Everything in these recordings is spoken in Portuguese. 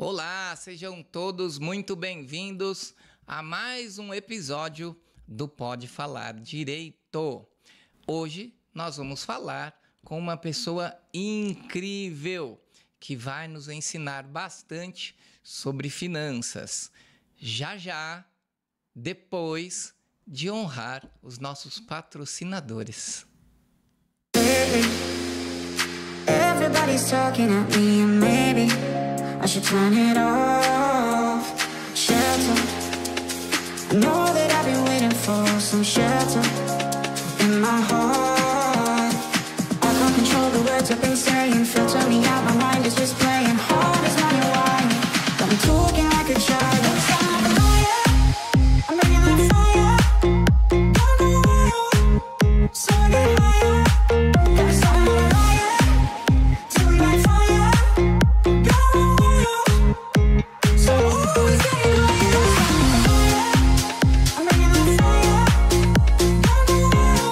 Olá, sejam todos muito bem-vindos a mais um episódio do Pode Falar Direito. Hoje nós vamos falar com uma pessoa incrível que vai nos ensinar bastante sobre finanças. Já, depois de honrar os nossos patrocinadores. Everybody's talking at me and maybe I should turn it off. Shelter, I know that I've been waiting for some shelter in my heart. I can't control the words I've been saying, filter me out, my mind is just playing hard as money wine. Got me talking like a child. I'm starting a fire, I'm bringing that fire. Don't know why, so I get higher. Gotta start my fire, till we like fire. Don't know why, so always getting higher. I'm bringing that fire. Don't know why,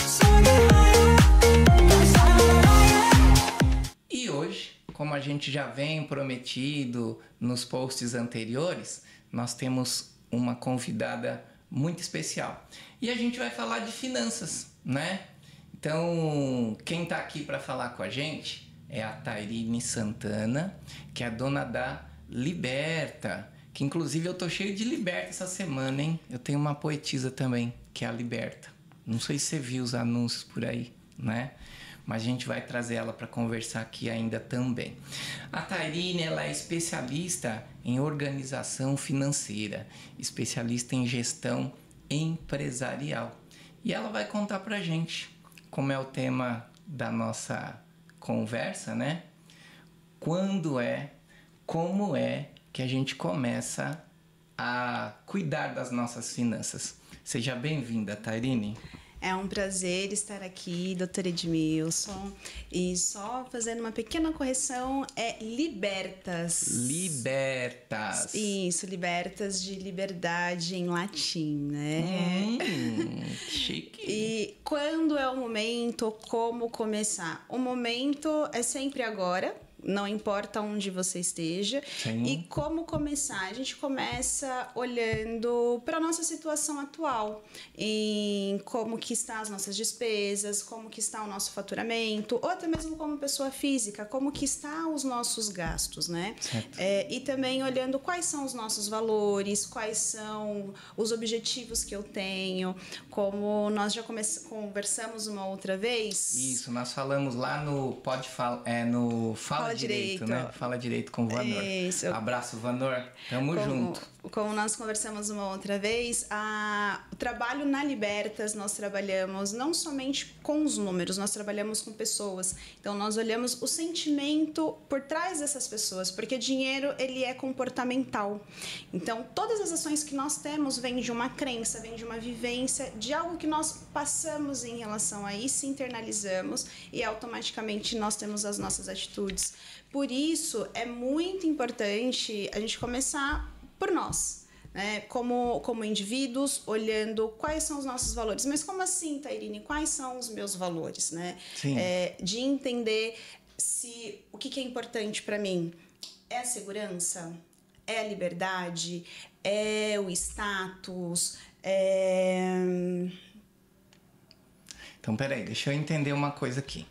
so I get higher. Gotta start my fire. E hoje, como a gente já vem prometido nos posts anteriores, nós temos uma convidada muito especial. E a gente vai falar de finanças, né? Então, quem tá aqui para falar com a gente é a Tairine Santana, que é a dona da Liberta, que inclusive eu tô cheio de Liberta essa semana, hein? Eu tenho uma poetisa também, que é a Liberta. Não sei se você viu os anúncios por aí, né? Mas a gente vai trazer ela para conversar aqui ainda também. A Tairine, ela é especialista em organização financeira, especialista em gestão empresarial. E ela vai contar pra gente, como é o tema da nossa conversa, né? Como é que a gente começa a cuidar das nossas finanças. Seja bem-vinda, Tairine. É um prazer estar aqui, doutor Edmilson. E só fazendo uma pequena correção, é libertas. Libertas. Isso, libertas de liberdade em latim, né? Chique. E quando é o momento, como começar? O momento é sempre agora. Não importa onde você esteja. Sim. E como começar? A gente começa olhando para a nossa situação atual, em como que estão as nossas despesas, como que está o nosso faturamento, ou até mesmo como pessoa física, como que estão os nossos gastos, né? Certo. E também olhando quais são os nossos valores, quais são os objetivos que eu tenho, como nós já conversamos uma outra vez. Isso, nós falamos lá no Fala Direito, né? Fala Direito com o Vanor. Isso. Abraço, Vanor. Tamo junto. Como nós conversamos uma outra vez, o trabalho na Libertas, nós trabalhamos não somente com os números, nós trabalhamos com pessoas. Então, nós olhamos o sentimento por trás dessas pessoas, porque dinheiro, ele é comportamental. Então, todas as ações que nós temos vêm de uma crença, vêm de uma vivência, de algo que nós passamos em relação a isso, internalizamos e automaticamente nós temos as nossas atitudes. Por isso, é muito importante a gente começar por nós, né? Como indivíduos, olhando quais são os nossos valores. Mas como assim, Tairine? Quais são os meus valores, né? Sim. De entender o que é importante para mim. É a segurança? É a liberdade? É o status? Então, peraí, deixa eu entender uma coisa aqui.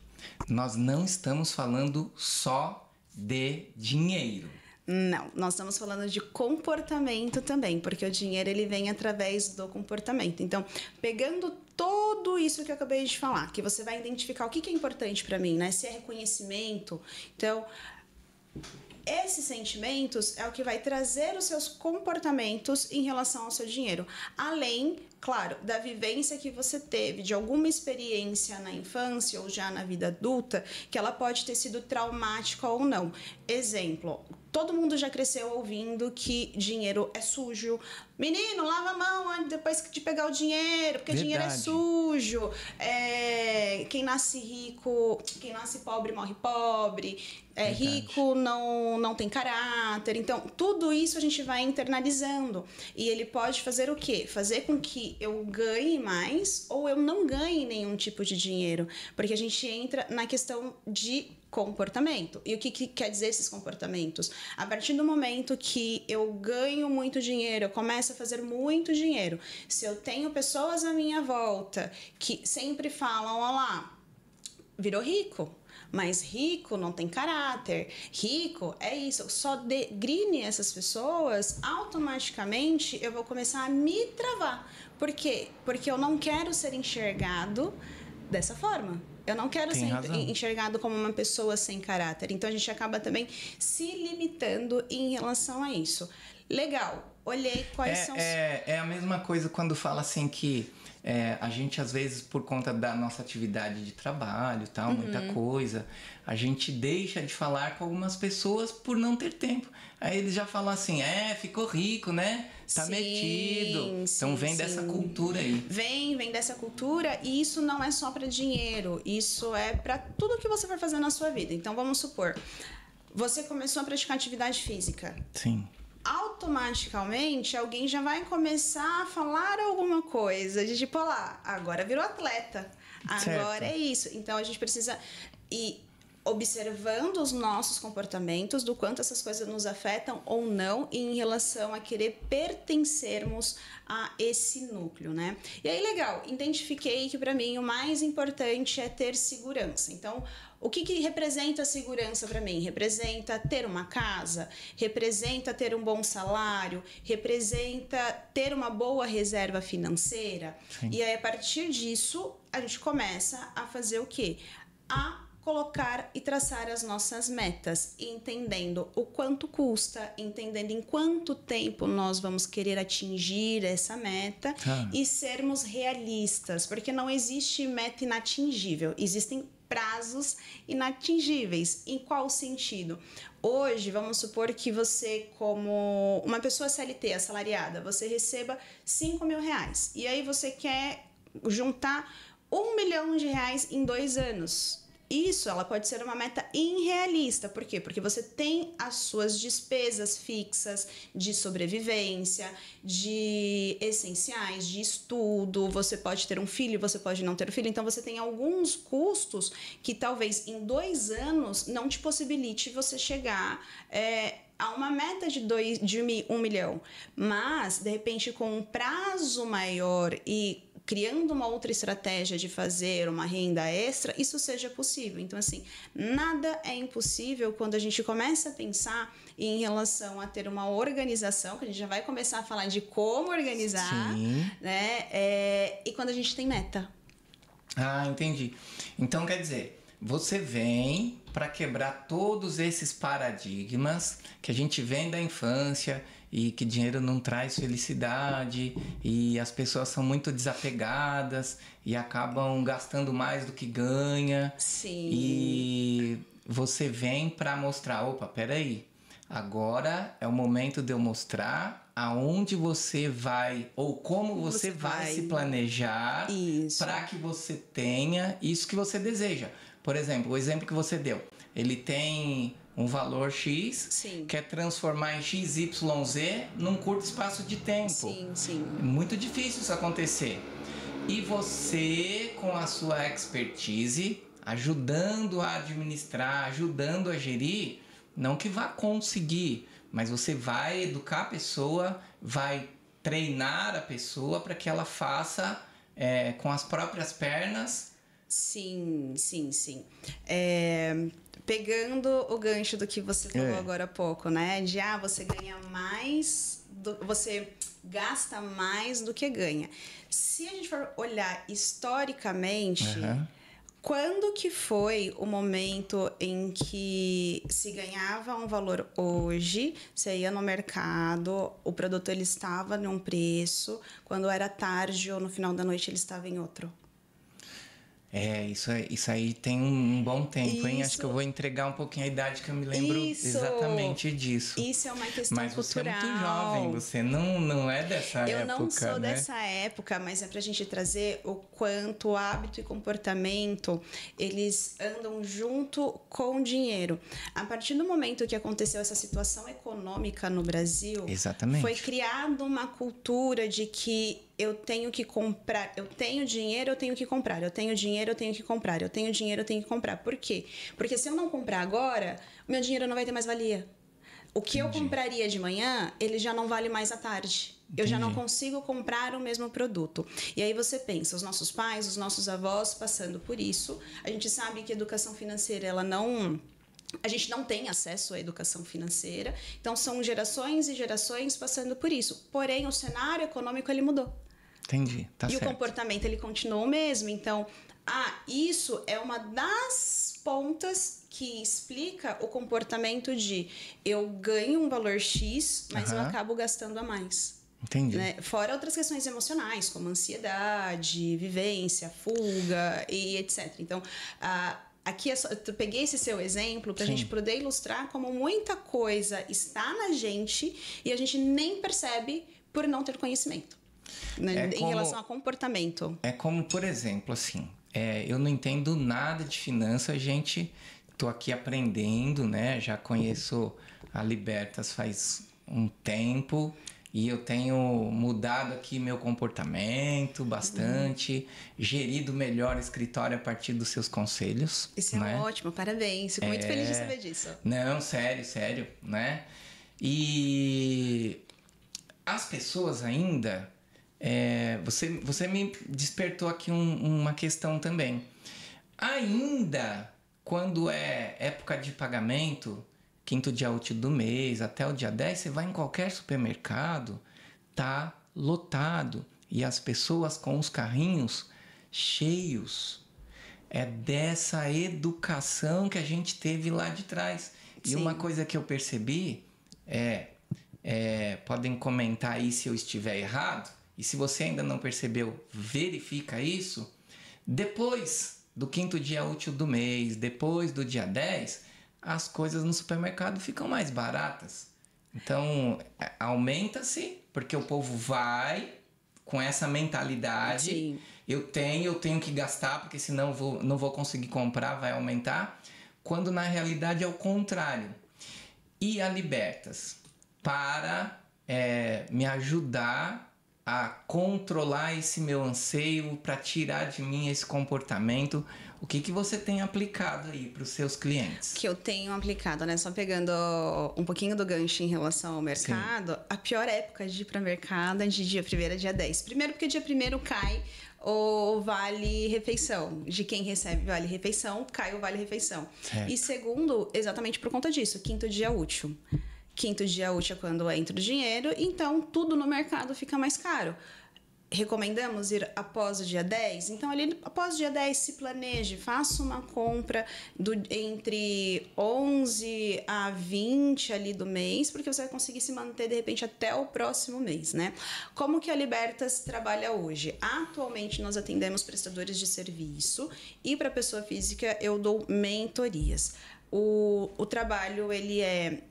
Nós não estamos falando só de dinheiro. Não, nós estamos falando de comportamento também, porque o dinheiro ele vem através do comportamento. Então, pegando tudo isso que eu acabei de falar, que você vai identificar o que é importante para mim, né? Se é reconhecimento. Então, esses sentimentos é o que vai trazer os seus comportamentos em relação ao seu dinheiro. Além, claro, da vivência que você teve, de alguma experiência na infância ou já na vida adulta, que ela pode ter sido traumática ou não. Exemplo, todo mundo já cresceu ouvindo que dinheiro é sujo. Menino, lava a mão depois de pegar o dinheiro, porque Verdade. dinheiro é sujo. Quem nasce rico, quem nasce pobre morre pobre. Verdade. Rico não tem caráter. Então, tudo isso a gente vai internalizando. E ele pode fazer o quê? Fazer com que eu ganhe mais ou eu não ganhe nenhum tipo de dinheiro. Porque a gente entra na questão de comportamento. E o que quer dizer esses comportamentos? A partir do momento que eu ganho muito dinheiro, eu começo a fazer muito dinheiro, se eu tenho pessoas à minha volta que sempre falam, olá, virou rico, mas rico não tem caráter, rico é isso, só degrine essas pessoas, automaticamente eu vou começar a me travar. Por quê? Porque eu não quero ser enxergado dessa forma. Eu não quero ser enxergado como uma pessoa sem caráter. Então, a gente acaba também se limitando em relação a isso. Legal, olhei quais são... É a mesma coisa quando fala assim que a gente, às vezes, por conta da nossa atividade de trabalho, tal, muita coisa, a gente deixa de falar com algumas pessoas por não ter tempo. Aí eles já falam assim, ficou rico, né? Tá metido. Então vem dessa cultura aí. Vem dessa cultura, e isso não é só para dinheiro, isso é para tudo que você for fazer na sua vida. Então vamos supor, você começou a praticar atividade física. Sim. Automaticamente alguém já vai começar a falar alguma coisa de tipo, olá, agora virou atleta, agora é isso. Então a gente precisa ir observando os nossos comportamentos, do quanto essas coisas nos afetam ou não em relação a querer pertencermos a esse núcleo, né? E aí, legal, identifiquei que para mim o mais importante é ter segurança. Então, o que representa a segurança para mim? Representa ter uma casa, representa ter um bom salário, representa ter uma boa reserva financeira. Sim. E aí, a partir disso, a gente começa a fazer o quê? A colocar e traçar as nossas metas, entendendo o quanto custa, entendendo em quanto tempo nós vamos querer atingir essa meta e sermos realistas, porque não existe meta inatingível, existem prazos inatingíveis. Em qual sentido? Hoje, vamos supor que você, como uma pessoa CLT, assalariada, você receba R$5.000 e aí você quer juntar R$1 milhão em 2 anos. Isso, ela pode ser uma meta irrealista. Por quê? Porque você tem as suas despesas fixas de sobrevivência, de essenciais, de estudo. Você pode ter um filho, você pode não ter um filho. Então, você tem alguns custos que talvez em 2 anos não te possibilite você chegar a uma meta de 1 milhão. Mas, de repente, com um prazo maior e criando uma outra estratégia de fazer uma renda extra, isso seja possível. Então, assim, nada é impossível quando a gente começa a pensar em relação a ter uma organização, que a gente já vai começar a falar de como organizar, né? E quando a gente tem meta. Ah, entendi. Então, quer dizer, você vem para quebrar todos esses paradigmas que a gente vem da infância e que dinheiro não traz felicidade e as pessoas são muito desapegadas e acabam gastando mais do que ganha. Sim. E você vem para mostrar, opa, peraí, agora é o momento de eu mostrar aonde você vai ou como você vai se planejar para que você tenha isso que você deseja. Por exemplo, o exemplo que você deu, ele tem um valor X, quer transformar em XYZ num curto espaço de tempo. Sim. É muito difícil isso acontecer. E você, com a sua expertise, ajudando a administrar, ajudando a gerir, não que vá conseguir, mas você vai educar a pessoa, vai treinar a pessoa para que ela faça com as próprias pernas. Sim. Pegando o gancho do que você falou agora há pouco, né? De você ganha mais, você gasta mais do que ganha. Se a gente for olhar historicamente, quando que foi o momento em que se ganhava um valor hoje, você ia no mercado, o produto ele estava num preço, quando era tarde ou no final da noite ele estava em outro? Isso aí tem um bom tempo, hein? Acho que eu vou entregar um pouquinho a idade que eu me lembro exatamente disso. Isso é uma questão mas cultural. Mas você é muito jovem, você não é dessa época, Eu não sou né? dessa época, mas é pra gente trazer o quanto o hábito e comportamento, eles andam junto com o dinheiro. A partir do momento que aconteceu essa situação econômica no Brasil, Exatamente. foi criada uma cultura de que eu tenho que comprar, eu tenho dinheiro, eu tenho que comprar, eu tenho dinheiro, eu tenho que comprar, eu tenho dinheiro, eu tenho que comprar. Por quê? Porque se eu não comprar agora, o meu dinheiro não vai ter mais valia. O que eu compraria de manhã, ele já não vale mais à tarde. Eu já não consigo comprar o mesmo produto. E aí você pensa, os nossos pais, os nossos avós passando por isso. A gente sabe que a educação financeira, a gente não tem acesso à educação financeira. Então, são gerações e gerações passando por isso. Porém, o cenário econômico, ele mudou. Entendi, tá certo. E o comportamento, ele continua o mesmo. Então, isso é uma das pontas que explica o comportamento de eu ganho um valor X, mas eu acabo gastando a mais. Entendi. Né? Fora outras questões emocionais, como ansiedade, vivência, fuga e etc. Então, aqui eu peguei esse seu exemplo para a gente poder ilustrar como muita coisa está na gente e a gente nem percebe por não ter conhecimento, né? Em relação ao comportamento. É como, por exemplo, assim, eu não entendo nada de finanças, tô aqui aprendendo, né? Já conheço a Libertas faz um tempo e eu tenho mudado aqui meu comportamento bastante, gerido melhor o escritório a partir dos seus conselhos. Isso é ótimo, parabéns. Fico muito feliz de saber disso. Não, sério, né? E as pessoas ainda... você me despertou aqui uma questão também. Ainda... Quando é época de pagamento, quinto dia útil do mês, até o dia 10, você vai em qualquer supermercado, tá lotado. E as pessoas com os carrinhos cheios. É dessa educação que a gente teve lá de trás. Sim. E uma coisa que eu percebi podem comentar aí se eu estiver errado. E se você ainda não percebeu, verifica isso. Depois do quinto dia útil do mês, depois do dia 10, as coisas no supermercado ficam mais baratas. Então, aumenta-se, porque o povo vai com essa mentalidade. Sim. Eu tenho que gastar, porque senão não vou conseguir comprar, vai aumentar. Quando na realidade é o contrário. E a Libertas, para me ajudar a controlar esse meu anseio, para tirar de mim esse comportamento, o que você tem aplicado aí para os seus clientes? Que eu tenho aplicado, né? Só pegando um pouquinho do gancho em relação ao mercado, a pior época de ir para o mercado é de dia 1º a dia 10. Primeiro porque dia 1º cai o vale-refeição. De quem recebe vale-refeição, cai o vale-refeição. E segundo, exatamente por conta disso, quinto dia útil. Quinto dia útil é quando entra o dinheiro, então tudo no mercado fica mais caro. Recomendamos ir após o dia 10? Então, ali após o dia 10, se planeje, faça uma compra entre 11 a 20 ali do mês, porque você vai conseguir se manter, de repente, até o próximo mês, né? Como que a Libertas trabalha hoje? Atualmente, nós atendemos prestadores de serviço e para pessoa física eu dou mentorias. O trabalho, ele é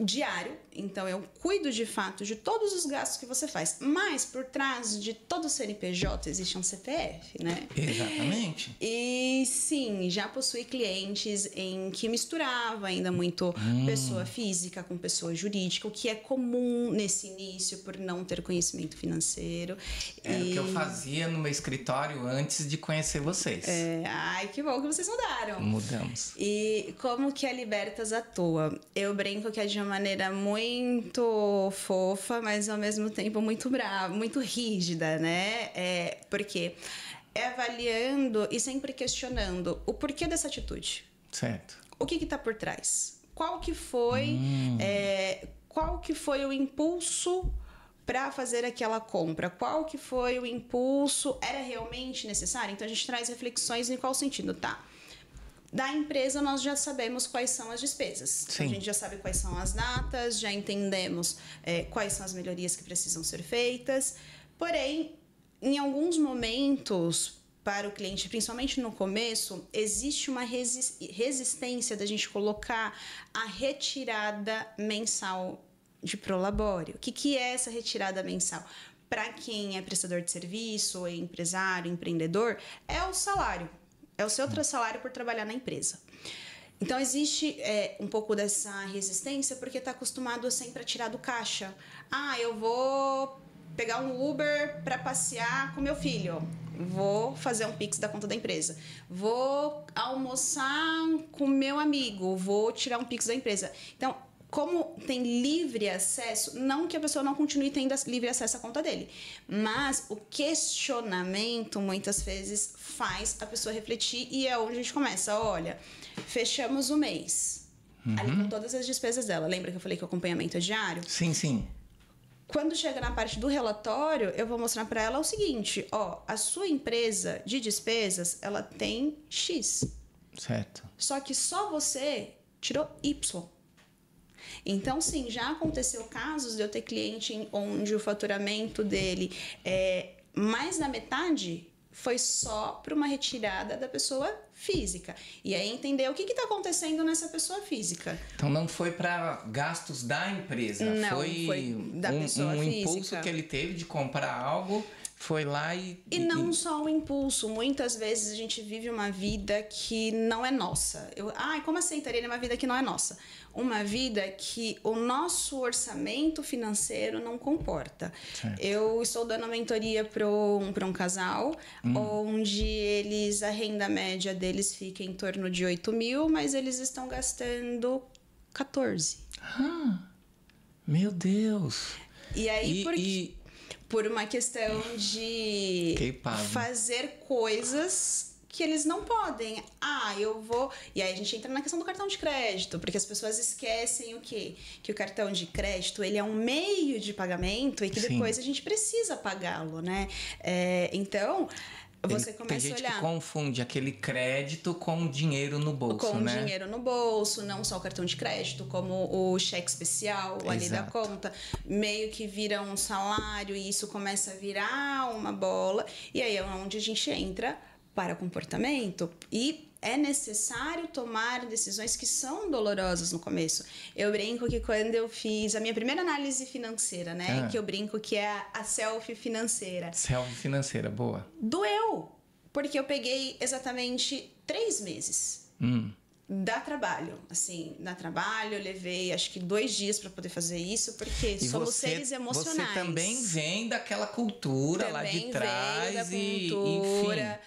diário, então eu cuido de fato de todos os gastos que você faz, mas por trás de todo CNPJ existe um CPF, né? Exatamente. E sim, já possui clientes em que misturava ainda muito pessoa física com pessoa jurídica, o que é comum nesse início por não ter conhecimento financeiro. Era o que eu fazia no meu escritório antes de conhecer vocês. Ai, que bom que vocês mudaram. Mudamos. E como que a Libertas atua? Eu brinco que é de uma maneira muito fofa, mas ao mesmo tempo muito brava, muito rígida, né? Porque é avaliando e sempre questionando o porquê dessa atitude. Certo. O que está por trás? Qual que foi o impulso para fazer aquela compra? Qual que foi o impulso? Era realmente necessário? Então a gente traz reflexões em qual sentido, tá? Da empresa, nós já sabemos quais são as despesas. Então, a gente já sabe quais são as datas, já entendemos quais são as melhorias que precisam ser feitas. Porém, em alguns momentos, para o cliente, principalmente no começo, existe uma resistência da gente colocar a retirada mensal de Prolabore. O que é essa retirada mensal? Para quem é prestador de serviço, é empresário, empreendedor, é o salário. É o seu salário por trabalhar na empresa. Então, existe um pouco dessa resistência porque está acostumado sempre a tirar do caixa. Eu vou pegar um Uber para passear com meu filho. Vou fazer um Pix da conta da empresa. Vou almoçar com meu amigo. Vou tirar um Pix da empresa. Então, como tem livre acesso, não que a pessoa não continue tendo livre acesso à conta dele, mas o questionamento muitas vezes faz a pessoa refletir e é onde a gente começa. Olha, fechamos o mês, ali com todas as despesas dela. Lembra que eu falei que o acompanhamento é diário? Sim, sim. Quando chega na parte do relatório, eu vou mostrar para ela o seguinte, ó, a sua empresa de despesas, ela tem X. Certo. Só que só você tirou Y. Então, sim, já aconteceu casos de eu ter cliente onde o faturamento dele é mais da metade foi só para uma retirada da pessoa física. E aí entender o que está acontecendo nessa pessoa física. Então não foi para gastos da empresa, Não, foi da pessoa um física. impulso que ele teve de comprar algo, foi lá e... E não só o impulso, muitas vezes a gente vive uma vida que não é nossa. Como assim, Tarina, uma vida que não é nossa? Uma vida que o nosso orçamento financeiro não comporta. Certo. Eu estou dando mentoria para um casal, onde a renda média deles fica em torno de 8 mil, mas eles estão gastando 14. Meu Deus! E aí, por uma questão de fazer coisas que eles não podem. Eu vou... E aí a gente entra na questão do cartão de crédito, porque as pessoas esquecem o quê? Que o cartão de crédito, ele é um meio de pagamento e que depois a gente precisa pagá-lo, né? Então... Você começa tem gente a olhar. Que confunde aquele crédito com dinheiro no bolso, com dinheiro no bolso, não só o cartão de crédito, como o cheque especial ali da conta, meio que vira um salário e isso começa a virar uma bola, e aí é onde a gente entra para comportamento e é necessário tomar decisões que são dolorosas no começo. Eu brinco que quando eu fiz a minha primeira análise financeira, né? Que eu brinco que é a selfie financeira. Selfie financeira, boa. Doeu, porque eu peguei exatamente 3 meses. Dá trabalho, assim, eu levei acho que 2 dias para poder fazer isso, porque somos seres emocionais. Você também vem daquela cultura lá de trás cultura.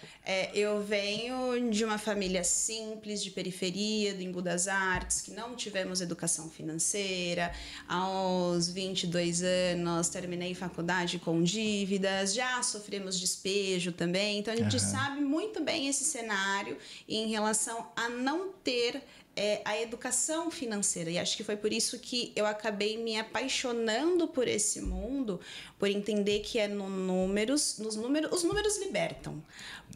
Eu venho de uma família simples, de periferia, do Embu das Artes, que não tivemos educação financeira. Aos 22 anos, terminei faculdade com dívidas, já sofremos despejo também, então a gente sabe muito bem esse cenário em relação a não ter a educação financeira, e acho que foi por isso que eu acabei me apaixonando por esse mundo, por entender que é os números libertam,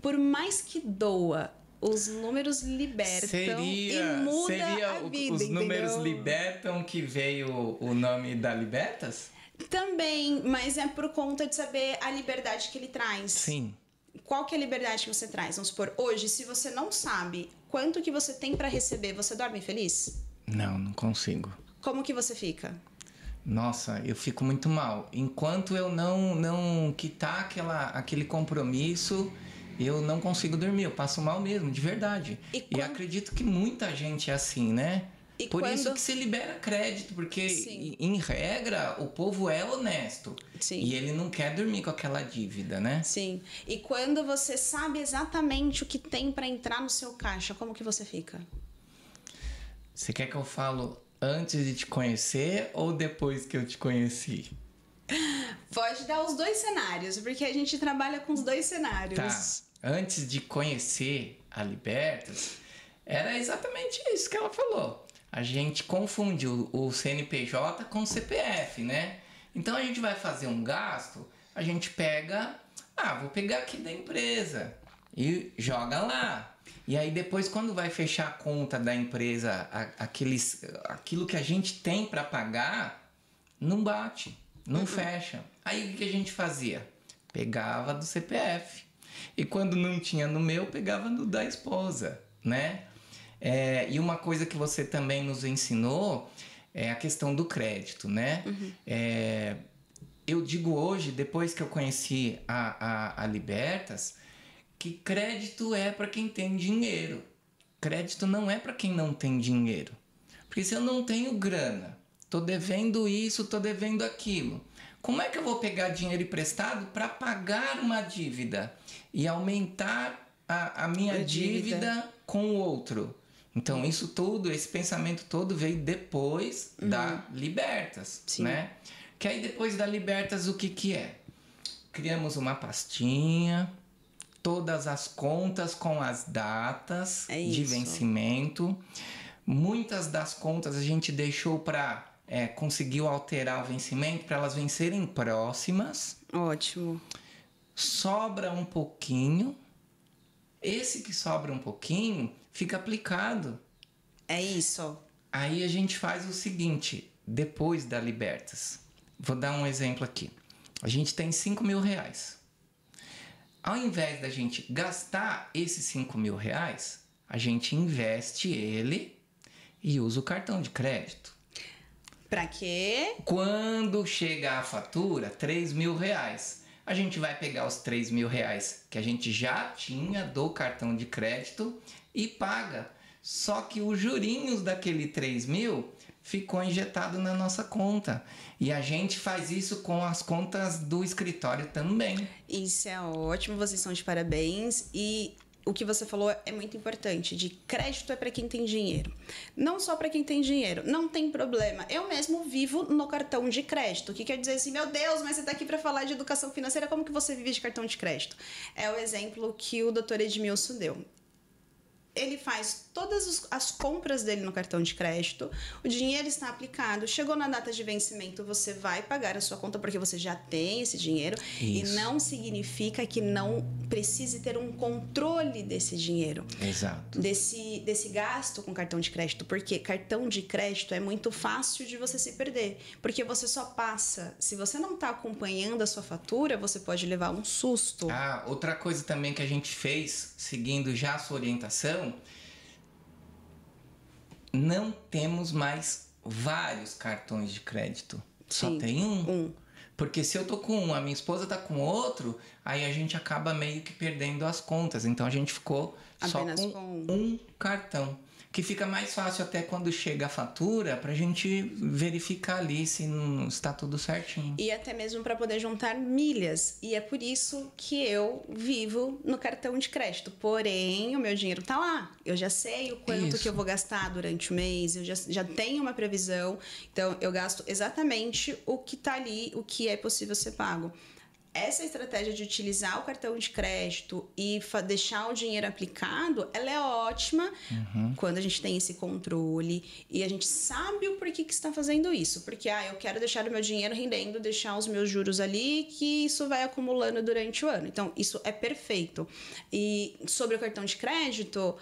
por mais que doa, os números libertam e muda a vida. Os números libertam que veio o nome da Libertas? Também, mas é por conta de saber a liberdade que ele traz. Sim. Qual que é a liberdade que você traz? Vamos supor, hoje, se você não sabe quanto que você tem para receber, você dorme feliz? Não consigo. Como que você fica? Nossa, eu fico muito mal. Enquanto eu não quitar aquele compromisso, eu não consigo dormir. Eu passo mal mesmo, de verdade. E acredito que muita gente é assim, né? Por isso que se libera crédito, porque em regra o povo é honesto. Sim. E ele não quer dormir com aquela dívida, né? Sim. E quando você sabe exatamente o que tem para entrar no seu caixa, como que você fica? Você quer que eu falo antes de te conhecer ou depois que eu te conheci? Pode dar os 2 cenários, porque a gente trabalha com os 2 cenários. Tá. Antes de conhecer a Libertas, era exatamente isso que ela falou. A gente confunde o CNPJ com o CPF, né? Então a gente vai fazer um gasto, a gente pega... vou pegar aqui da empresa e joga lá. E aí depois, quando vai fechar a conta da empresa, aquilo que a gente tem para pagar, não bate, não fecha. Aí o que a gente fazia? Pegava do CPF. E quando não tinha no meu, pegava no da esposa, né? E uma coisa que você também nos ensinou é a questão do crédito, né? Eu digo hoje, depois que eu conheci a Libertas, que crédito é para quem tem dinheiro. Crédito não é para quem não tem dinheiro. Porque se eu não tenho grana, tô devendo isso, tô devendo aquilo. Como é que eu vou pegar dinheiro emprestado para pagar uma dívida e aumentar a minha dívida com o outro? Então, isso tudo, esse pensamento todo veio depois da Libertas, Sim. né? Que aí depois da Libertas, o que é? Criamos uma pastinha, todas as contas com as datas de vencimento. Muitas das contas a gente deixou para... conseguiu alterar o vencimento para elas vencerem próximas. Ótimo. Sobra um pouquinho. Esse que sobra um pouquinho fica aplicado. É isso. Aí a gente faz o seguinte, depois da Libertas. Vou dar um exemplo aqui. A gente tem 5 mil reais. Ao invés da gente gastar esses 5 mil reais, a gente investe ele e usa o cartão de crédito. Pra quê? Quando chega a fatura, 3 mil reais, a gente vai pegar os 3 mil reais que a gente já tinha do cartão de crédito e paga. Só que os jurinhos daquele 3 mil ficou injetado na nossa conta. E a gente faz isso com as contas do escritório também. Isso é ótimo, vocês são de parabéns. E o que você falou é muito importante, de crédito é para quem tem dinheiro. Não só para quem tem dinheiro, não tem problema. Eu mesmo vivo no cartão de crédito. O que quer dizer assim, meu Deus, mas você está aqui para falar de educação financeira, como que você vive de cartão de crédito? É o exemplo que o Dr. Edmilson deu. Ele faz todas as compras dele no cartão de crédito, o dinheiro está aplicado, chegou na data de vencimento, você vai pagar a sua conta porque você já tem esse dinheiro. Isso. E não significa que não precise ter um controle desse dinheiro. Exato. Desse gasto com cartão de crédito, porque cartão de crédito é muito fácil de você se perder, porque você só passa, se você não está acompanhando a sua fatura, você pode levar um susto. Outra coisa também que a gente fez, seguindo já a sua orientação, não temos mais vários cartões de crédito. Só Sim, tem um. Porque se eu tô com um, a minha esposa tá com outro, aí a gente acaba meio que perdendo as contas. Então a gente ficou apenas só com um cartão. Que fica mais fácil até quando chega a fatura pra gente verificar ali se não está tudo certinho. E até mesmo para poder juntar milhas. E é por isso que eu vivo no cartão de crédito. Porém, o meu dinheiro tá lá. Eu já sei o quanto que eu vou gastar durante o mês. Eu já tenho uma previsão. Então, eu gasto exatamente o que tá ali, o que é possível ser pago. Essa estratégia de utilizar o cartão de crédito e deixar o dinheiro aplicado, ela é ótima quando a gente tem esse controle e a gente sabe o porquê que está fazendo isso. Porque eu quero deixar o meu dinheiro rendendo, deixar os meus juros ali, que isso vai acumulando durante o ano. Então, isso é perfeito. E sobre o cartão de crédito,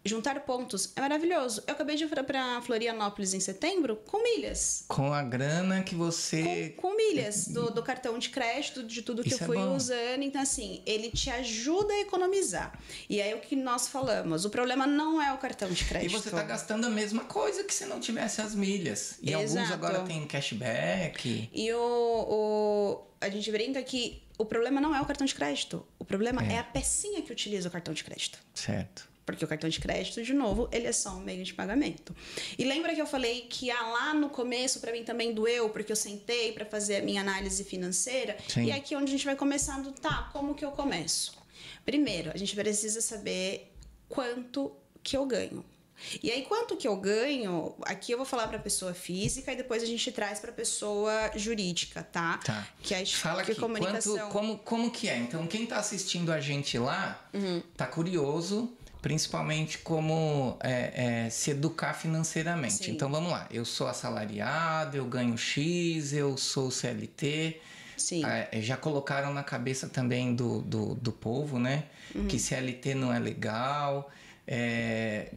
juntar pontos é maravilhoso. Eu acabei de ir para Florianópolis em setembro com milhas. Com a grana que você... Com milhas do cartão de crédito, de tudo que Isso eu fui bom. usando. Então, assim, ele te ajuda a economizar. E aí, o que nós falamos, o problema não é o cartão de crédito. E você tá gastando a mesma coisa que se não tivesse as milhas. E Exato. alguns agora tem cashback. E a gente brinca que o problema não é o cartão de crédito. O problema é a pecinha que utiliza o cartão de crédito. Certo. Porque o cartão de crédito, de novo, ele é só um meio de pagamento. E lembra que eu falei que lá no começo, para mim também doeu, porque eu sentei para fazer a minha análise financeira. Sim. E é aqui onde a gente vai começando, como que eu começo? Primeiro, a gente precisa saber quanto que eu ganho. E aí, quanto que eu ganho, aqui eu vou falar para pessoa física e depois a gente traz para pessoa jurídica, tá? Que a Fala que aqui, comunicação... como que é? Então, quem tá assistindo a gente lá, tá curioso... Principalmente como se educar financeiramente. Sim. Então vamos lá, eu sou assalariado, eu ganho X, eu sou CLT. Sim. Já colocaram na cabeça também do povo, né? Que CLT não é legal,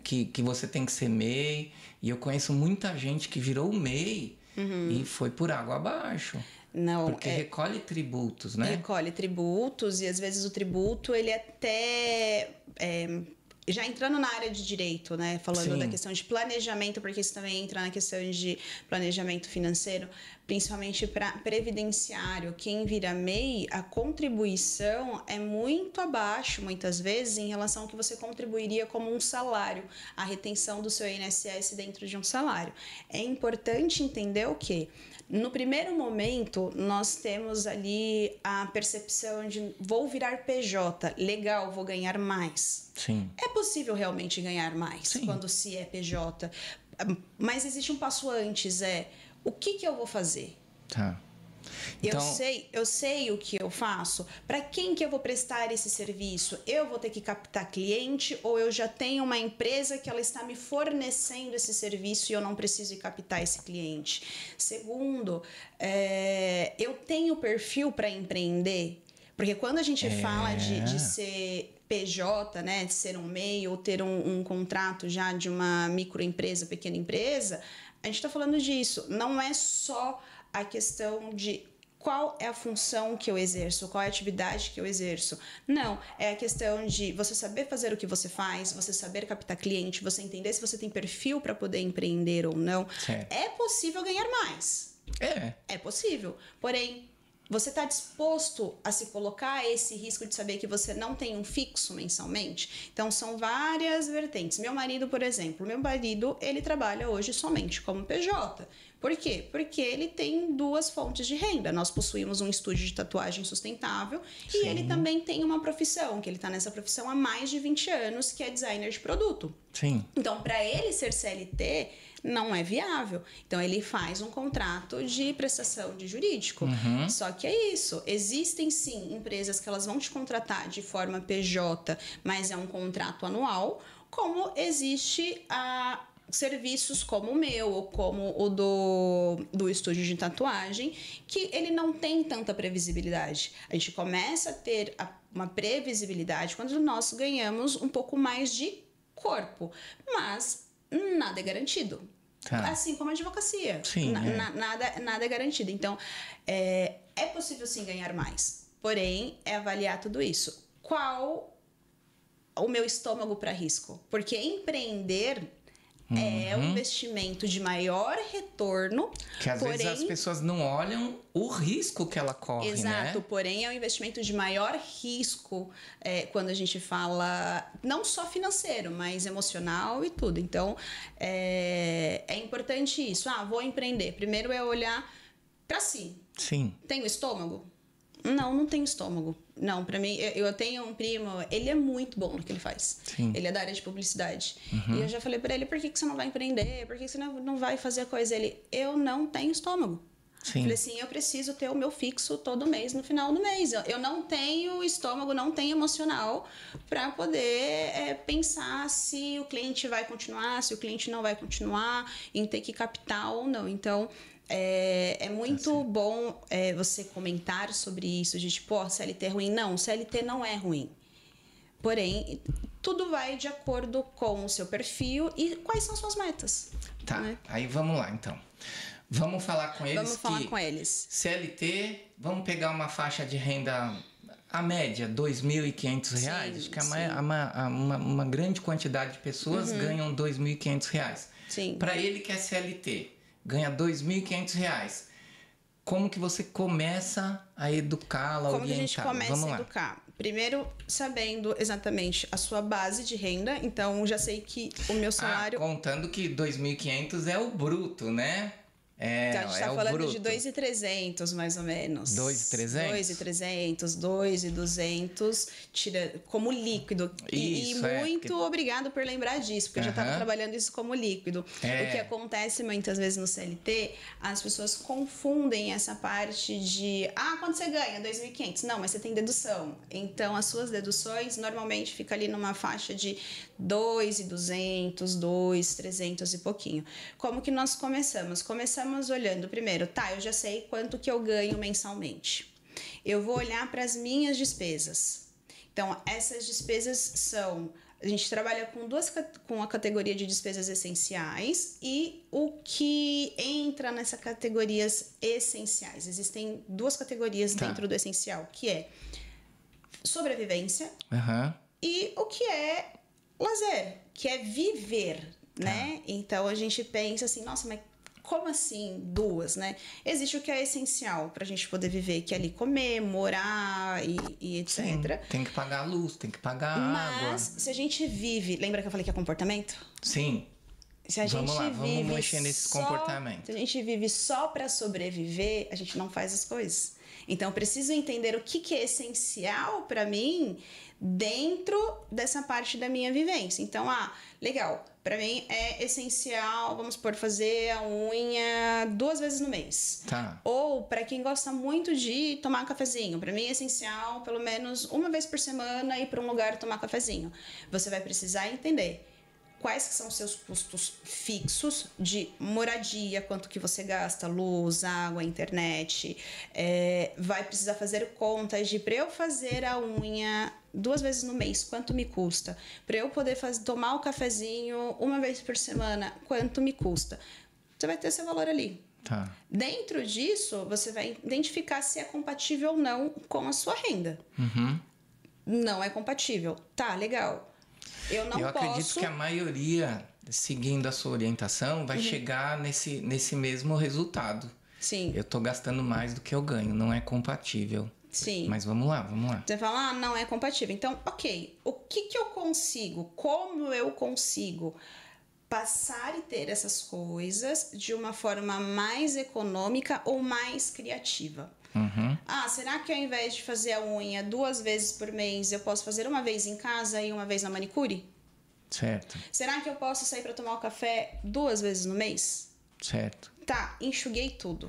que você tem que ser MEI. E eu conheço muita gente que virou MEI e foi por água abaixo. Não, porque recolhe tributos, né? Recolhe tributos e às vezes o tributo ele até... já entrando na área de direito, né? Falando Sim. da questão de planejamento, porque isso também entra na questão de planejamento financeiro. principalmente para previdenciário, quem vira MEI, a contribuição é muito abaixo, muitas vezes, em relação ao que você contribuiria como um salário, a retenção do seu INSS dentro de um salário. É importante entender o quê? No primeiro momento, nós temos ali a percepção de vou virar PJ, legal, vou ganhar mais. Sim. É possível realmente ganhar mais quando se é PJ, mas existe um passo antes, o que eu vou fazer? Tá. Então, Eu sei o que eu faço. Para quem que eu vou prestar esse serviço? Eu vou ter que captar cliente ou eu já tenho uma empresa que ela está me fornecendo esse serviço e eu não preciso ir captar esse cliente? Segundo, eu tenho perfil para empreender? Porque quando a gente fala de ser PJ, né, de ser um MEI ou ter um contrato já de uma microempresa, pequena empresa, a gente está falando disso. Não é só a questão de qual é a função que eu exerço, qual é a atividade que eu exerço. Não, é a questão de você saber fazer o que você faz, você saber captar cliente, você entender se você tem perfil para poder empreender ou não. Certo. É possível ganhar mais. É possível. Porém, você está disposto a se colocar a esse risco de saber que você não tem um fixo mensalmente? Então, são várias vertentes. Meu marido, por exemplo, ele trabalha hoje somente como PJ. Por quê? Porque ele tem 2 fontes de renda. Nós possuímos um estúdio de tatuagem sustentável e ele também tem uma profissão, que ele está nessa profissão há mais de 20 anos, que é designer de produto. Sim. Então, para ele ser CLT, não é viável. Então, ele faz um contrato de prestação de jurídico. Só que é isso. Existem, sim, empresas que elas vão te contratar de forma PJ, mas é um contrato anual, como existe serviços como o meu ou como o do estúdio de tatuagem, que ele não tem tanta previsibilidade. A gente começa a ter uma previsibilidade quando nós ganhamos um pouco mais de corpo, mas nada é garantido. Assim como a advocacia. Sim, nada é garantido. Então, é possível sim ganhar mais. Porém, é avaliar tudo isso. Qual o meu estômago para risco? Porque empreender é um investimento de maior retorno. Que às vezes as pessoas não olham o risco que ela corre, Exato, né? porém é um investimento de maior risco quando a gente fala não só financeiro, mas emocional e tudo. Então, é importante isso. Vou empreender. Primeiro é olhar para si. Sim. Tenho estômago? Não tenho estômago. Não, pra mim, eu tenho um primo, ele é muito bom no que ele faz. Sim. Ele é da área de publicidade. E eu já falei pra ele, por que você não vai empreender? Por que você não vai fazer a coisa? Eu não tenho estômago. Sim. Falei assim, eu preciso ter o meu fixo todo mês, no final do mês. Eu não tenho estômago, não tenho emocional para poder pensar se o cliente vai continuar, se o cliente não vai continuar, em ter que captar ou não. Então, é muito bom você comentar sobre isso, de tipo, CLT é ruim. Não, CLT não é ruim. Porém, tudo vai de acordo com o seu perfil e quais são suas metas. Tá, né? Aí vamos lá, então. Vamos falar com eles. Vamos falar com eles. CLT, vamos pegar uma faixa de renda, a média, R$ 2.500. Sim, Acho que uma grande quantidade de pessoas ganham R$ 2.500. Sim. Para ele que é CLT, ganha R$ 2.500. Como que você começa a educá-la, Como orientar? que a gente começa a educar? Primeiro, sabendo exatamente a sua base de renda. Então, já sei que o meu salário... contando que 2.500 é o bruto, né? Então, a gente está falando bruto. de 2.300, mais ou menos. 2.300? 2.300, 2.200, tira como líquido. E muito obrigado por lembrar disso, porque eu já estava trabalhando isso como líquido. O que acontece muitas vezes no CLT, as pessoas confundem essa parte de quanto você ganha? 2.500. Não, mas você tem dedução. Então, as suas deduções normalmente ficam ali numa faixa de 2.200, 2.300 e pouquinho. Como que nós começamos? Começamos olhando primeiro, eu já sei quanto que eu ganho mensalmente. Eu vou olhar para as minhas despesas. Então, essas despesas são... A gente trabalha com a categoria de despesas essenciais e o que entra nessas categorias essenciais. Existem 2 categorias dentro do essencial, que é sobrevivência e o que é lazer, que é viver, né? Então, a gente pensa assim, nossa, mas como assim 2, né? Existe o que é essencial pra gente poder viver, que é ali comer, morar e etc. Sim, tem que pagar a luz, tem que pagar a água. Mas se a gente vive... Lembra que eu falei que é comportamento? Sim. Se a Vamos gente lá, vamos vive mexer nesse comportamento. Se a gente vive só para sobreviver, a gente não faz as coisas. Então, eu preciso entender o que é essencial para mim dentro dessa parte da minha vivência. Então, legal, para mim é essencial, vamos supor, fazer a unha 2 vezes no mês. Tá. Ou, para quem gosta muito de tomar cafezinho, para mim é essencial, pelo menos 1 vez por semana, ir para um lugar tomar cafezinho. Você vai precisar entender quais que são seus custos fixos de moradia, quanto que você gasta, luz, água, internet. Vai precisar fazer contas de para eu fazer a unha 2 vezes no mês, quanto me custa? Para eu poder tomar o cafezinho 1 vez por semana, quanto me custa? Você vai ter seu valor ali. Tá. Dentro disso, você vai identificar se é compatível ou não com a sua renda. Uhum. Não é compatível. Tá, legal. Eu acredito que a maioria, seguindo a sua orientação, vai chegar nesse mesmo resultado. Sim. Eu tô gastando mais do que eu ganho, não é compatível. Sim. Mas vamos lá. Você fala, não é compatível. Então, ok, o que eu consigo, como eu consigo passar e ter essas coisas de uma forma mais econômica ou mais criativa? Uhum. Será que ao invés de fazer a unha 2 vezes por mês, eu posso fazer 1 vez em casa e 1 vez na manicure? Certo. Será que eu posso sair para tomar o café 2 vezes no mês? Certo. Tá, enxuguei tudo.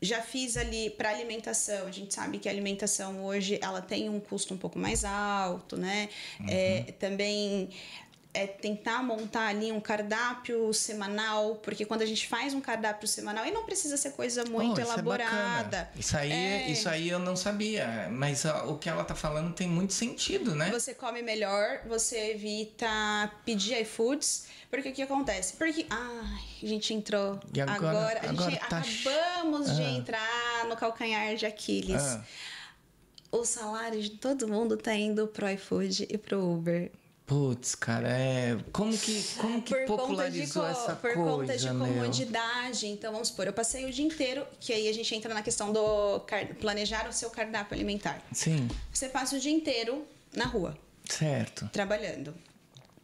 Já fiz ali para alimentação. A gente sabe que a alimentação hoje ela tem um custo um pouco mais alto, né? Também tentar montar ali um cardápio semanal, porque quando a gente faz um cardápio semanal, e não precisa ser coisa muito elaborada. Isso aí eu não sabia, mas o que ela tá falando tem muito sentido, né? Você come melhor, você evita pedir iFoods, porque o que acontece? Porque, a gente entrou e agora acabamos de entrar no calcanhar de Aquiles. O salário de todo mundo tá indo pro iFood e pro Uber. Putz, cara, como que popularizou essa coisa, por conta de comodidade. Então, vamos supor, eu passei o dia inteiro, que aí a gente entra na questão do planejar o seu cardápio alimentar. Sim. Você passa o dia inteiro na rua. Certo. Trabalhando.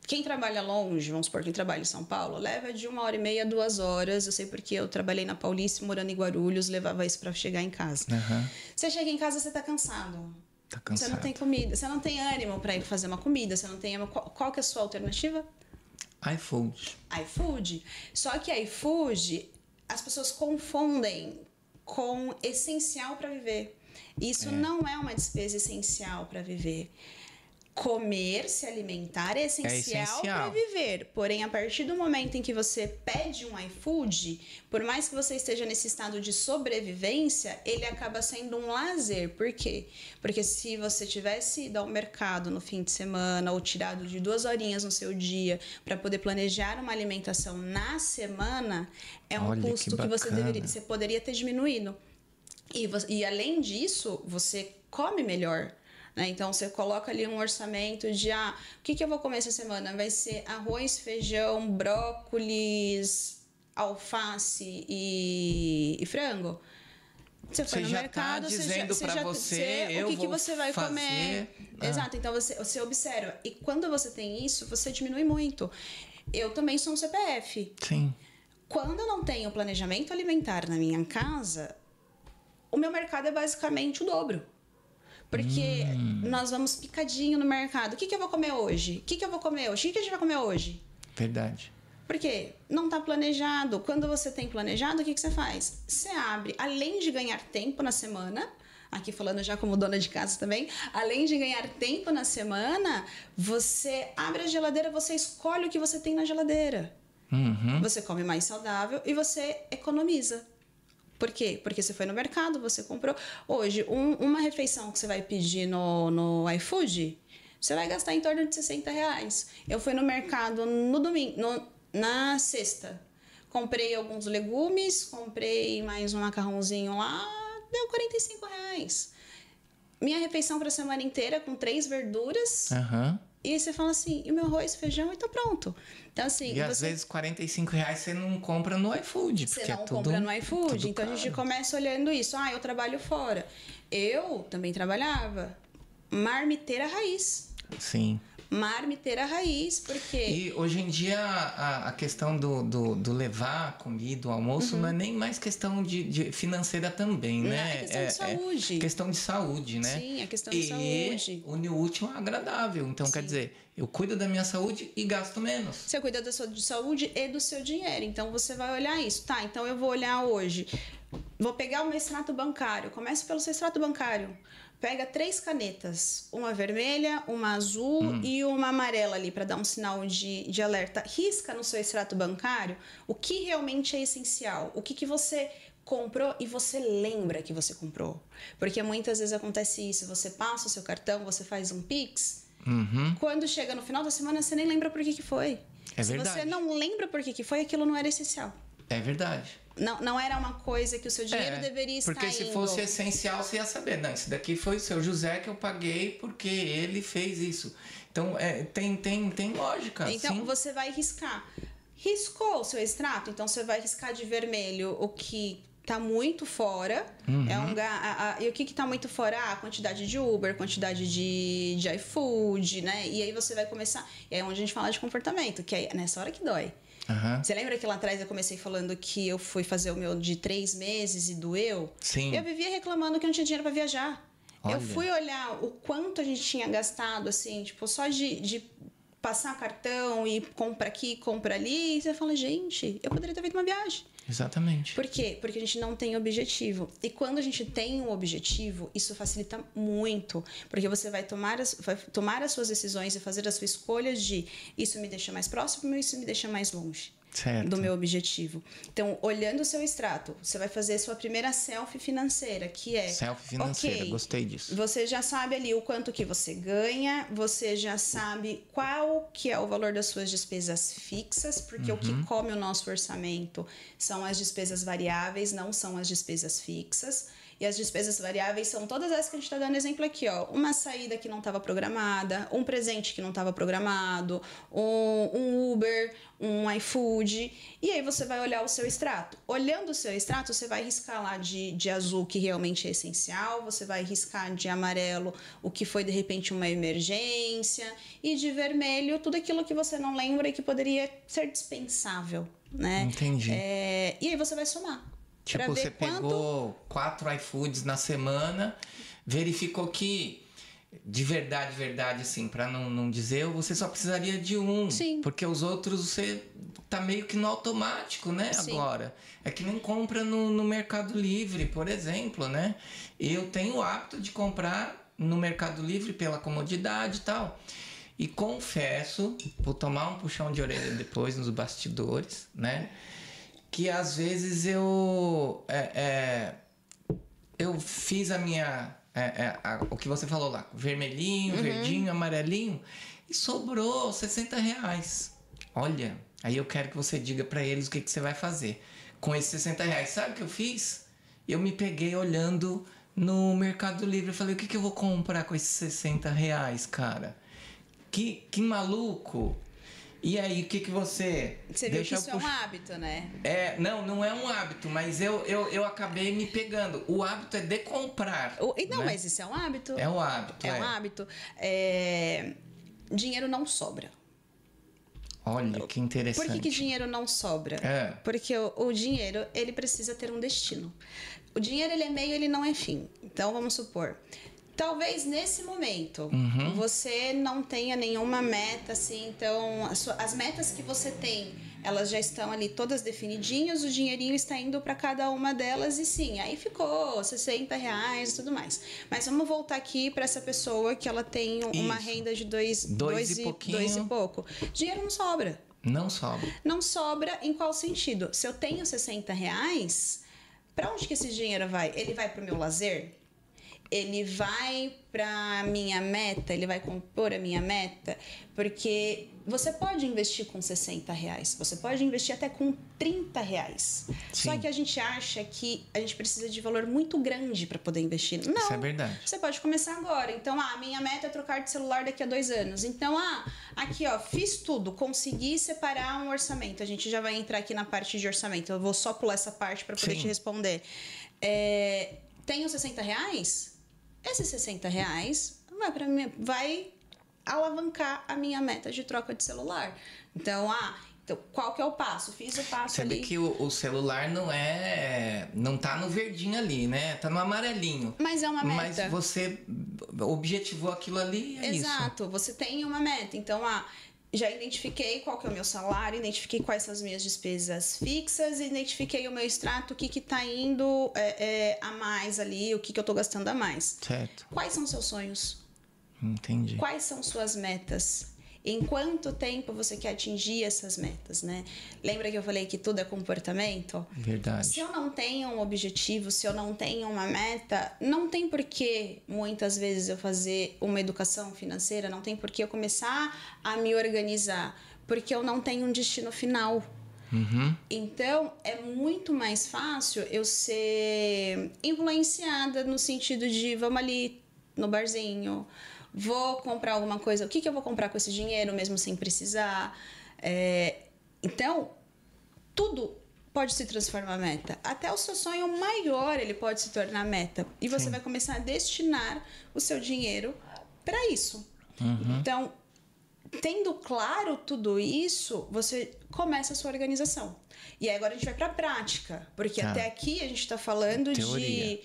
Quem trabalha longe, vamos supor, quem trabalha em São Paulo, leva de 1h30 a 2 horas. Eu sei porque eu trabalhei na Paulista, morando em Guarulhos, levava isso pra chegar em casa. Você chega em casa, você tá cansado. Tá cansado. Você não tem comida, você não tem ânimo para ir fazer uma comida, você não tem ânimo. Qual que é a sua alternativa? iFood. Só que iFood, as pessoas confundem com essencial para viver. Isso não é uma despesa essencial para viver. Comer, se alimentar é essencial para viver. Porém, a partir do momento em que você pede um iFood, por mais que você esteja nesse estado de sobrevivência, ele acaba sendo um lazer. Por quê? Porque se você tivesse ido ao mercado no fim de semana ou tirado de 2 horinhas no seu dia para poder planejar uma alimentação na semana, é um custo que você poderia ter diminuído. E além disso, você come melhor. Então, você coloca ali um orçamento de o que eu vou comer essa semana? Vai ser arroz, feijão, brócolis, alface e frango. Você foi no mercado, tá dizendo para você o que você vai comer. Exato, então você observa. E quando você tem isso, você diminui muito. Eu também sou um CPF. Sim. Quando eu não tenho planejamento alimentar na minha casa, o meu mercado é basicamente o dobro. Porque nós vamos picadinho no mercado. O que eu vou comer hoje? O que eu vou comer hoje? O que a gente vai comer hoje? Verdade. Por quê? Não está planejado. Quando você tem planejado, o que você faz? Você abre, além de ganhar tempo na semana, aqui falando já como dona de casa também, além de ganhar tempo na semana, você abre a geladeira, você escolhe o que você tem na geladeira. Você come mais saudável e você economiza. Por quê? Porque você foi no mercado, você comprou. Hoje, uma refeição que você vai pedir no iFood, você vai gastar em torno de R$60. Eu fui no mercado no domingo, na sexta. Comprei alguns legumes, comprei mais um macarrãozinho lá, deu R$45. Minha refeição para a semana inteira, com 3 verduras, E aí você fala assim, e o meu arroz, feijão, e tá pronto. Então, assim... E às vezes R$45 você não compra no iFood. Você porque não é tudo, compra no iFood. Então, caro. a gente começa olhando isso. Ah, eu trabalho fora. Eu também trabalhava. Marmiteira raiz. Sim. Marmiteira raiz, porque... E hoje em dia a questão do levar comida, o almoço, não é nem mais questão de financeira também, né? É questão de saúde. É questão de saúde, né? Sim, é questão de saúde. Une o útil ao agradável. Então, quer dizer, eu cuido da minha saúde e gasto menos. Você cuida da sua saúde e do seu dinheiro. Então, você vai olhar isso. Tá, então eu vou olhar hoje. Vou pegar o meu extrato bancário. Começa pelo seu extrato bancário. Pega 3 canetas, uma vermelha, uma azul e uma amarela ali para dar um sinal de alerta. Risca no seu extrato bancário o que realmente é essencial, o que você comprou e você lembra que você comprou. Porque muitas vezes acontece isso, você passa o seu cartão, você faz um Pix, quando chega no final da semana você nem lembra por que foi. É Se verdade. você não lembra por que foi, aquilo não era essencial. É verdade. Não era uma coisa que o seu dinheiro deveria estar indo. Porque se fosse essencial, você ia saber. Não, esse daqui foi o seu José que eu paguei porque ele fez isso. Então, tem lógica. Então, sim. você vai riscar. Riscou o seu extrato? Então, você vai riscar de vermelho o que tá muito fora. E o que tá muito fora? A quantidade de Uber, quantidade de iFood, né? E aí você vai começar... E aí é onde a gente fala de comportamento, que é nessa hora que dói. Você lembra que lá atrás eu comecei falando que eu fui fazer o meu de 3 meses e doeu? Sim. Eu vivia reclamando que eu não tinha dinheiro para viajar. Olha. Eu fui olhar o quanto a gente tinha gastado, assim, tipo, só de passar cartão e compra aqui, compra ali. E você fala, gente, eu poderia ter feito uma viagem. Exatamente. Por quê? Porque a gente não tem objetivo. E quando a gente tem um objetivo, isso facilita muito. Porque você vai tomar as suas decisões e fazer as suas escolhas de isso me deixa mais próximo, isso me deixa mais longe. Certo. Do meu objetivo. Então, olhando o seu extrato, você vai fazer a sua primeira selfie financeira, que é... Selfie financeira, okay, gostei disso. Você já sabe ali o quanto que você ganha, você já sabe qual que é o valor das suas despesas fixas, porque o que come o nosso orçamento são as despesas variáveis, não são as despesas fixas. E as despesas variáveis são todas essas que a gente está dando exemplo aqui, ó. Uma saída que não estava programada, um presente que não estava programado, um Uber, um iFood. E aí você vai olhar o seu extrato. Olhando o seu extrato, você vai riscar lá de azul, que realmente é essencial. Você vai riscar de amarelo o que foi, de repente, uma emergência. E de vermelho, tudo aquilo que você não lembra e que poderia ser dispensável, né? Entendi. E aí você vai somar. Tipo, você pegou 4 iFoods na semana, verificou que, de verdade, assim, pra não dizer, você só precisaria de um. Sim. Porque os outros você tá meio que no automático, né, Sim. agora. É que nem compra no Mercado Livre, por exemplo, né? Eu tenho o hábito de comprar no Mercado Livre pela comodidade e tal. E confesso, vou tomar um puxão de orelha depois nos bastidores, né? Que às vezes eu fiz a minha... o que você falou lá, vermelhinho, verdinho, amarelinho, e sobrou R$60. Olha, aí eu quero que você diga pra eles o que você vai fazer com esses R$60. Sabe o que eu fiz? Eu me peguei olhando no Mercado Livre, eu falei, o que eu vou comprar com esses R$60, cara? Que maluco! E aí, o que você... Você viu que isso é um hábito, né? Não é um hábito, mas eu acabei me pegando. O hábito é de comprar. Não, né? mas isso é um hábito. É um hábito, um hábito. Dinheiro não sobra. Olha, que interessante. Por que dinheiro não sobra? Porque o dinheiro, ele precisa ter um destino. O dinheiro, ele é meio, ele não é fim. Então, vamos supor... Talvez nesse momento você não tenha nenhuma meta, assim, então as metas que você tem, elas já estão ali todas definidinhas, o dinheirinho está indo para cada uma delas e sim, aí ficou R$60 e tudo mais. Mas vamos voltar aqui para essa pessoa que ela tem uma renda de dois e pouco. Dinheiro não sobra. Não sobra. Não sobra em qual sentido? Se eu tenho R$60, para onde que esse dinheiro vai? Ele vai para o meu lazer? ele vai para minha meta, ele vai compor a minha meta, porque você pode investir com R$60, você pode investir até com R$30. Sim. Só que a gente acha que a gente precisa de valor muito grande para poder investir. Não, isso é verdade. Você pode começar agora. Então, minha meta é trocar de celular daqui a 2 anos. Então, aqui, ó, fiz tudo, consegui separar um orçamento. A gente já vai entrar aqui na parte de orçamento. Eu vou só pular essa parte para poder Sim. te responder. Tenho R$60? Esses R$60 vai alavancar a minha meta de troca de celular. Então, qual que é o passo? Fiz o passo Você ali. vê que o celular não tá no verdinho ali, né? Tá no amarelinho. Mas é uma meta. Mas você objetivou aquilo ali, é isso. Exato, você tem uma meta. Então, já identifiquei qual que é o meu salário, identifiquei quais são as minhas despesas fixas, identifiquei o meu extrato, o que tá indo a mais ali, o que eu tô gastando a mais. Certo. Quais são seus sonhos? Entendi. Quais são suas metas? Em quanto tempo você quer atingir essas metas, né? Lembra que eu falei que tudo é comportamento? Verdade. Se eu não tenho um objetivo, se eu não tenho uma meta, não tem por que muitas vezes eu fazer uma educação financeira, não tem por que eu começar a me organizar, porque eu não tenho um destino final. Uhum. Então, é muito mais fácil eu ser influenciada no sentido de vamos ali no barzinho, vou comprar alguma coisa, o que eu vou comprar com esse dinheiro mesmo sem precisar? Então, tudo pode se transformar em meta. Até o seu sonho maior, ele pode se tornar meta. E você vai começar a destinar o seu dinheiro para isso. Uhum. Então, tendo claro tudo isso, você começa a sua organização. E aí agora a gente vai para a prática. Porque até aqui a gente está falando teoria.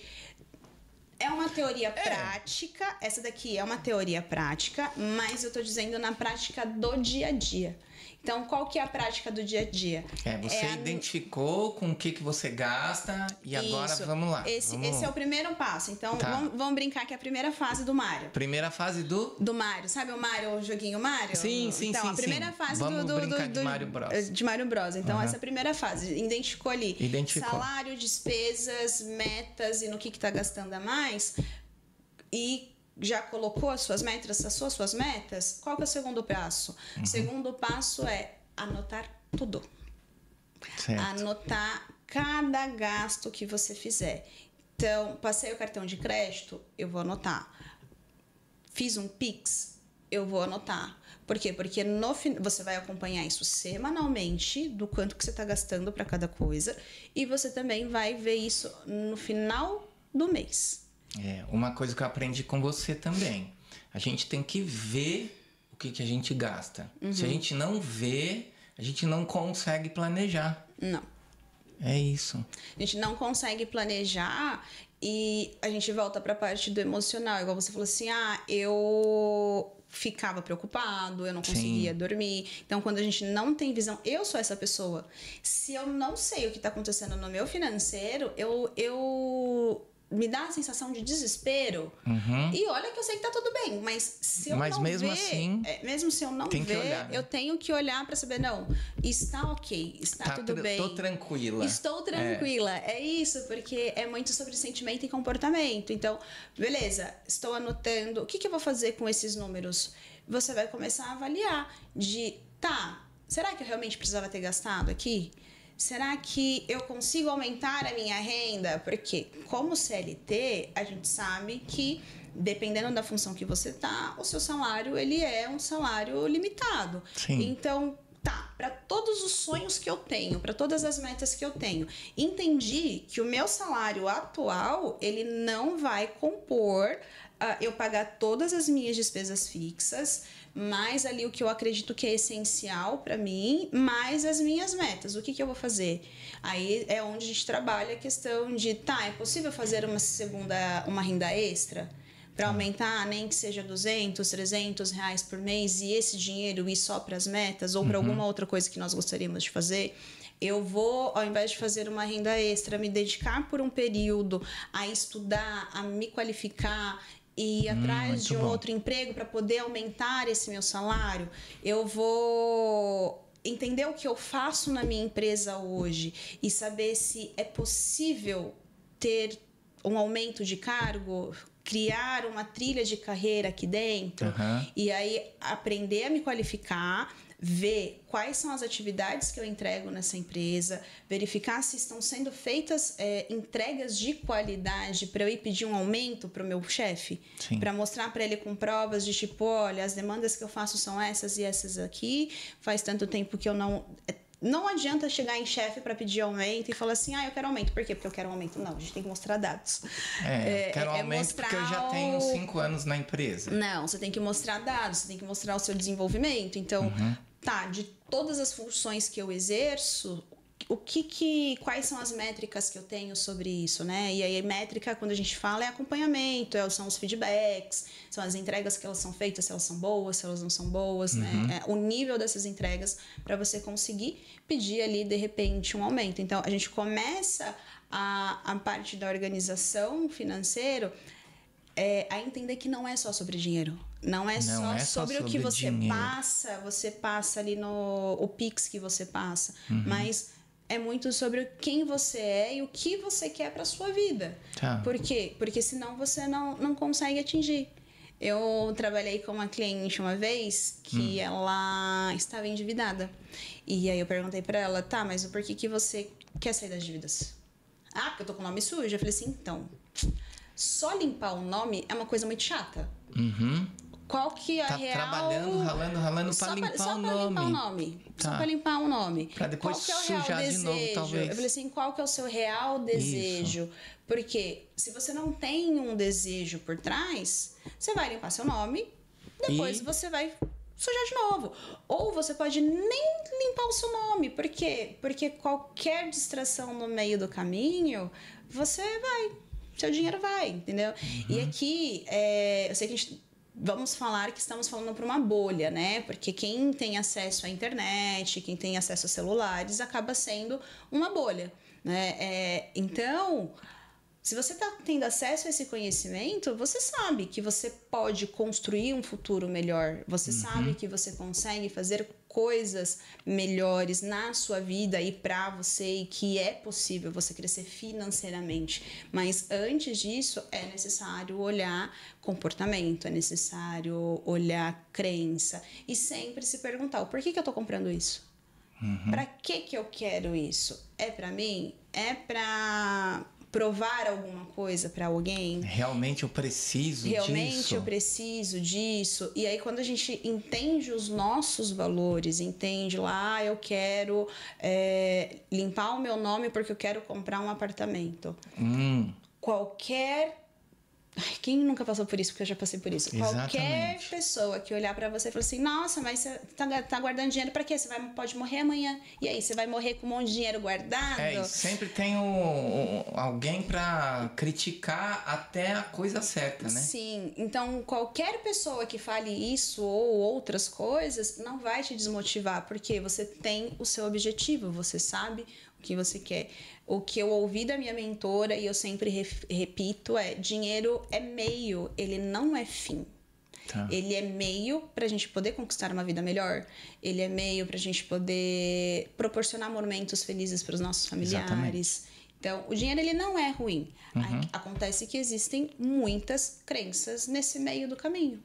É uma teoria prática, essa daqui é uma teoria prática, mas eu tô dizendo na prática do dia a dia. Então, qual que é a prática do dia a dia? Você identificou com o que você gasta e agora vamos lá. Esse é o primeiro passo. Então, Tá. vamos brincar que é a primeira fase do Mario. Primeira fase do Mario. Sabe o Mario, o joguinho Mario? Sim, Então, a primeira fase Vamos brincar de Mario Bros. De Mario Bros. Então, essa é a primeira fase. Identificou ali. Identificou. Salário, despesas, metas e no que tá gastando a mais. E já colocou as suas metas, suas metas? Qual que é o segundo passo? O segundo passo é anotar tudo. Certo. Anotar cada gasto que você fizer. Então, passei o cartão de crédito, eu vou anotar. Fiz um Pix, eu vou anotar. Por quê? Porque você vai acompanhar isso semanalmente, do quanto que você está gastando para cada coisa. E você também vai ver isso no final do mês. Uma coisa que eu aprendi com você também. A gente tem que ver o que a gente gasta. Se a gente não vê, a gente não consegue planejar. Não. É isso. A gente não consegue planejar e a gente volta para a parte do emocional. Igual você falou assim, eu ficava preocupado, eu não conseguia dormir. Então, quando a gente não tem visão, eu sou essa pessoa. Se eu não sei o que está acontecendo no meu financeiro, eu me dá a sensação de desespero. E olha que eu sei que tá tudo bem, mas se eu não mesmo ver, assim, mesmo se eu não ver, olhar, né? eu tenho que olhar para saber, não, está ok, está tudo bem. Estou tranquila. Estou tranquila. É isso, porque é muito sobre sentimento e comportamento. Então, beleza, estou anotando. O que eu vou fazer com esses números? Você vai começar a avaliar será que eu realmente precisava ter gastado aqui? Será que eu consigo aumentar a minha renda? Porque como CLT, a gente sabe que dependendo da função que você tá, o seu salário, ele é um salário limitado. Sim. Então, para todos os sonhos que eu tenho, para todas as metas que eu tenho, entendi que o meu salário atual, ele não vai compor eu pagar todas as minhas despesas fixas, mais ali o que eu acredito que é essencial para mim, mais as minhas metas. O que eu vou fazer? Aí é onde a gente trabalha a questão de, é possível fazer uma renda extra? Para aumentar, nem que seja 200, 300 reais por mês e esse dinheiro ir só para as metas ou para alguma outra coisa que nós gostaríamos de fazer. Eu vou, ao invés de fazer uma renda extra, me dedicar por um período a estudar, a me qualificar e ir atrás de um outro emprego para poder aumentar esse meu salário. Eu vou entender o que eu faço na minha empresa hoje e saber se é possível ter um aumento de cargo. criar uma trilha de carreira aqui dentro. E aí aprender a me qualificar, ver quais são as atividades que eu entrego nessa empresa, verificar se estão sendo feitas entregas de qualidade para eu ir pedir um aumento para o meu chefe, para mostrar para ele com provas de tipo, olha, as demandas que eu faço são essas e essas aqui, faz tanto tempo que eu não... Não adianta chegar em chefe para pedir aumento e falar assim, eu quero aumento. Por quê? Porque eu quero aumento. Não, a gente tem que mostrar dados. Eu quero aumento porque eu já tenho 5 anos na empresa. Não, você tem que mostrar dados, você tem que mostrar o seu desenvolvimento. Então, de todas as funções que eu exerço, quais são as métricas que eu tenho sobre isso, né? E aí, métrica, quando a gente fala, é acompanhamento, são os feedbacks, são as entregas que elas são feitas, se elas são boas, se elas não são boas, né? O nível dessas entregas para você conseguir pedir ali, de repente, um aumento. Então, a gente começa a parte da organização financeira a entender que não é só sobre dinheiro. Não é só sobre o que você passa ali o Pix que você passa, mas é muito sobre quem você é e o que você quer para sua vida. Por quê? Porque senão você não consegue atingir. Eu trabalhei com uma cliente uma vez que ela estava endividada. E aí eu perguntei para ela, mas por que você quer sair das dívidas? Porque eu tô com o nome sujo. Eu falei assim, então, só limpar o nome é uma coisa muito chata. Qual que é a real... trabalhando, ralando para limpar o nome. Só para limpar o nome. Para depois qual que é o sujar real de desejo? novo, talvez. Eu falei assim, qual que é o seu real desejo? Isso. Porque se você não tem um desejo por trás, você vai limpar seu nome, depois você vai sujar de novo. Ou você pode nem limpar o seu nome. Por quê? Porque qualquer distração no meio do caminho, seu dinheiro vai, entendeu? E aqui, eu sei que a gente... Vamos falar que estamos falando para uma bolha, né? Porque quem tem acesso à internet, quem tem acesso a celulares, acaba sendo uma bolha, né? Então, se você está tendo acesso a esse conhecimento, você sabe que você pode construir um futuro melhor. Você sabe que você consegue fazer coisas melhores na sua vida e para você, e que é possível você crescer financeiramente. Mas antes disso, é necessário olhar comportamento, é necessário olhar crença e sempre se perguntar, o porquê que eu tô comprando isso? Para que eu quero isso? É para mim? É para provar alguma coisa para alguém? Realmente eu preciso disso. E aí, quando a gente entende os nossos valores, entende lá, eu quero limpar o meu nome porque eu quero comprar um apartamento. Quem nunca passou por isso? Porque eu já passei por isso. Exatamente. Qualquer pessoa que olhar pra você e falar assim, nossa, mas você tá guardando dinheiro pra quê? Você pode morrer amanhã. E aí, você vai morrer com um monte de dinheiro guardado? E sempre tem alguém pra criticar até a coisa certa, né? Sim. Então, qualquer pessoa que fale isso ou outras coisas não vai te desmotivar, porque você tem o seu objetivo, você sabe o que você quer. O que eu ouvi da minha mentora, e eu sempre repito, dinheiro é meio, ele não é fim. Ele é meio pra gente poder conquistar uma vida melhor. Ele é meio pra gente poder proporcionar momentos felizes para os nossos familiares. Exatamente. Então, o dinheiro, ele não é ruim. Acontece que existem muitas crenças nesse meio do caminho.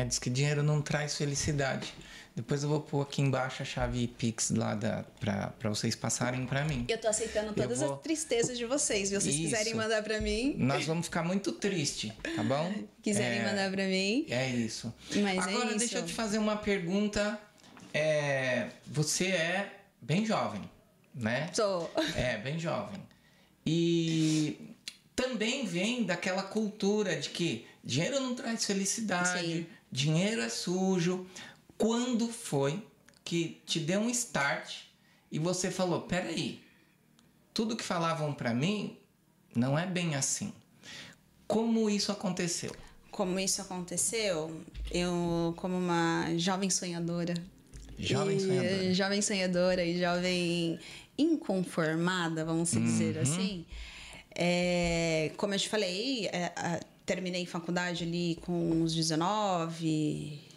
Diz que dinheiro não traz felicidade. Depois eu vou pôr aqui embaixo a chave Pix lá pra vocês passarem pra mim. Eu tô aceitando todas as tristezas de vocês, viu? Se vocês quiserem mandar pra mim... Nós vamos ficar muito tristes, tá bom? Quiserem mandar pra mim... É isso. Mas agora deixa eu te fazer uma pergunta. Você é bem jovem, né? Sou. Bem jovem. E também vem daquela cultura de que dinheiro não traz felicidade, dinheiro é sujo. Quando foi que te deu um start e você falou, peraí, tudo que falavam pra mim não é bem assim. Como isso aconteceu? Como isso aconteceu? Eu, como uma jovem sonhadora. Jovem sonhadora e jovem inconformada, vamos dizer assim. Como eu te falei, terminei faculdade ali com uns 19...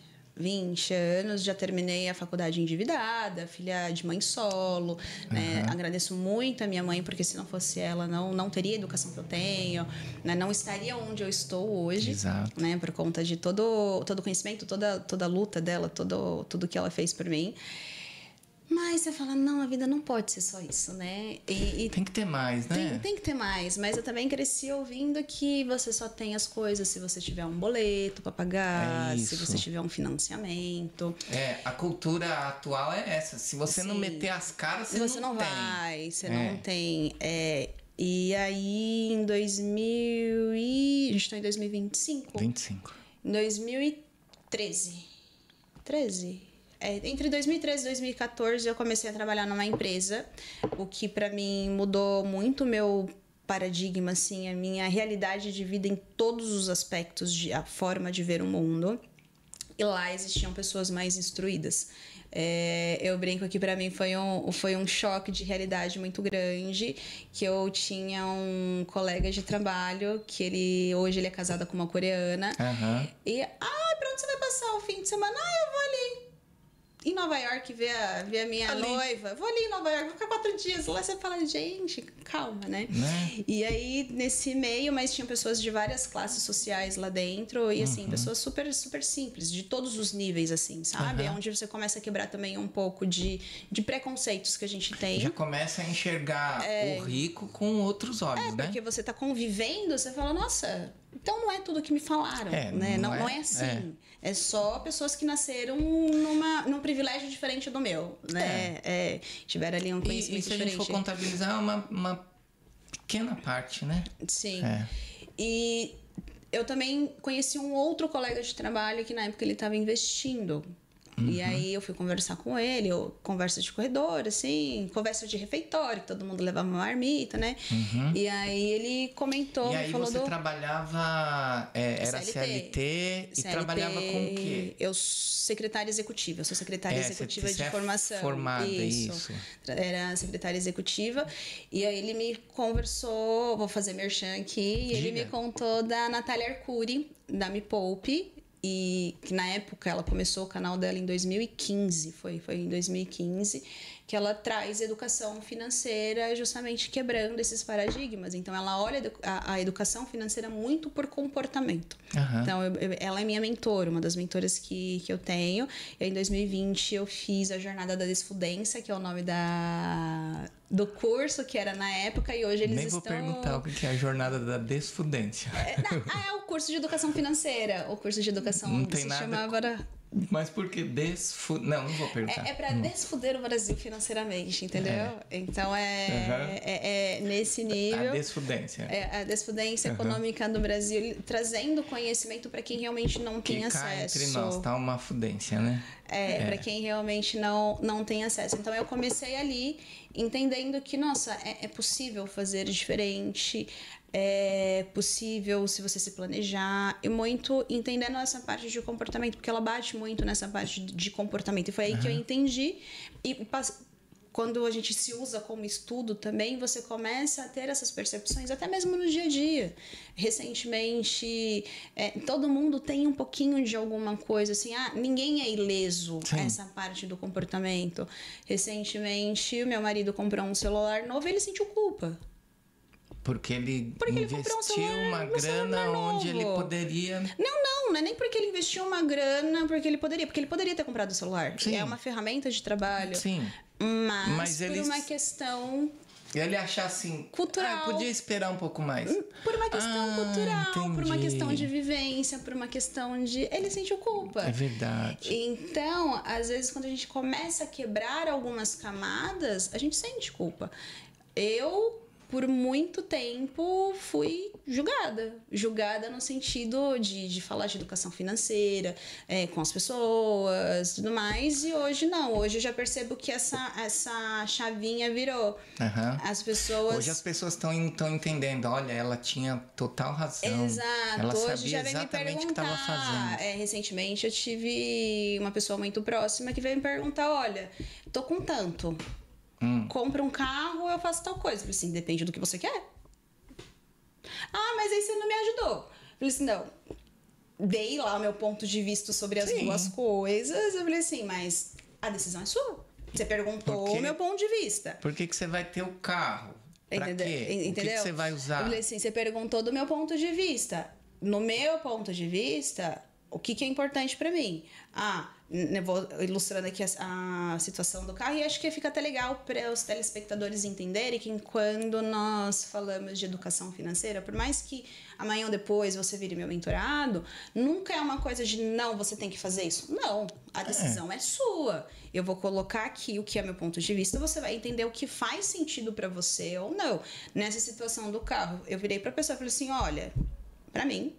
20 anos, já terminei a faculdade endividada, filha de mãe solo, né? Agradeço muito a minha mãe, porque se não fosse ela, não teria a educação que eu tenho, né? Não estaria onde eu estou hoje. Exato. Né? Por conta de todo o conhecimento, toda a luta dela, tudo que ela fez por mim. Mas você fala, não, a vida não pode ser só isso, né? Tem que ter mais, né? Tem que ter mais, mas eu também cresci ouvindo que você só tem as coisas se você tiver um boleto para pagar, se você tiver um financiamento. A cultura atual é essa. Se você não meter as caras, você não tem. Não tem. E aí, em 2000 e... A gente está em 2025? 25. Em 2013. Entre 2013 e 2014 eu comecei a trabalhar numa empresa, o que para mim mudou muito o meu paradigma, assim, a minha realidade de vida em todos os aspectos, a forma de ver o mundo. E lá existiam pessoas mais instruídas. Eu brinco que para mim foi um choque de realidade muito grande, que eu tinha um colega de trabalho que hoje ele é casado com uma coreana. E pra onde você vai passar o fim de semana? Eu vou ali em Nova York ver a minha noiva. Vou ali em Nova York, vou ficar 4 dias. Lá você fala, gente, calma, né? E aí, nesse meio, mas tinha pessoas de várias classes sociais lá dentro. E assim, pessoas super, super simples, de todos os níveis, assim, sabe? É onde você começa a quebrar também um pouco de preconceitos que a gente tem. Já começa a enxergar o rico com outros olhos, né? Porque você tá convivendo, você fala, nossa... Então não é tudo que me falaram, né? Não é assim. É só pessoas que nasceram num privilégio diferente do meu, né? Tiveram ali um conhecimento diferente. E se a gente for contabilizar, uma pequena parte, né? Sim. E eu também conheci um outro colega de trabalho que na época ele estava investindo. E aí eu fui conversar com ele, conversa de corredor, assim, conversa de refeitório, que todo mundo levava uma marmita, né? E aí ele comentou... E aí você trabalhava... era CLT e trabalhava com o quê? Eu sou secretária executiva, executiva de formação. Formada, isso. Era secretária executiva. E aí ele me conversou, vou fazer merchan aqui, e ele me contou da Natália Arcuri, da Me Poupe, e que na época ela começou o canal dela em 2015, foi em 2015 que ela traz educação financeira justamente quebrando esses paradigmas. Então ela olha a educação financeira muito por comportamento. Então ela é minha mentora, uma das mentoras que eu tenho. E aí, em 2020 eu fiz a Jornada da Desfudência, que é o nome do curso que era na época, e hoje eles Nem vou perguntar o que é a Jornada da Desfudência. É o curso de educação financeira. O curso de educação não tem se nada chamava... Mas por que Não vou perguntar. É pra desfuder o Brasil financeiramente, entendeu? Então é nesse nível. A desfudência. A desfudência econômica do Brasil, trazendo conhecimento para quem realmente não tem acesso. Cá entre nós, tá uma fudência, né? Para quem realmente não tem acesso. Então eu comecei ali entendendo que, nossa, é possível fazer diferente. É possível se você se planejar, e muito entendendo essa parte de comportamento, porque ela bate muito nessa parte de comportamento, e foi aí que eu entendi. E quando a gente se usa como estudo também, você começa a ter essas percepções, até mesmo no dia a dia. Recentemente, todo mundo tem um pouquinho de alguma coisa, assim, ninguém é ileso essa parte do comportamento. Recentemente, o meu marido comprou um celular novo e ele sentiu culpa. Porque ele investiu uma grana onde ele poderia... Não é nem porque ele investiu uma grana porque ele poderia ter comprado o celular. Sim. É uma ferramenta de trabalho. Sim. Mas por uma questão... Ele achar assim... cultural. Podia esperar um pouco mais. Por uma questão cultural, entendi. por uma questão de vivência, por uma questão de... Ele sentiu culpa. É verdade. Então, às vezes, quando a gente começa a quebrar algumas camadas, a gente sente culpa. Por muito tempo, fui julgada no sentido de falar de educação financeira com as pessoas, tudo mais, e hoje não, hoje eu já percebo que essa chavinha virou. As pessoas... Hoje as pessoas estão entendendo, olha, ela tinha total razão. Exato. Ela hoje sabia já vem exatamente o que estava fazendo. Recentemente eu tive uma pessoa muito próxima que veio me perguntar, olha, tô com tanto... Compra um carro, eu faço tal coisa. Eu falei assim, depende do que você quer. Mas aí você não me ajudou. Eu falei assim, não. dei lá o meu ponto de vista sobre as duas coisas. Eu falei assim, mas a decisão é sua. Você perguntou o meu ponto de vista. Por que você vai ter o carro? Pra quê? Entendeu? O que você vai usar? Eu falei assim, você perguntou do meu ponto de vista. No meu ponto de vista, o que é importante pra mim? Eu vou ilustrando aqui a situação do carro e acho que fica até legal para os telespectadores entenderem que quando nós falamos de educação financeira, por mais que amanhã ou depois você vire meu mentorado, nunca é uma coisa de não, você tem que fazer isso. Não, a decisão é sua. Eu vou colocar aqui o que é meu ponto de vista, você vai entender o que faz sentido para você ou não. Nessa situação do carro, eu virei pra pessoa e falei assim, olha, pra mim,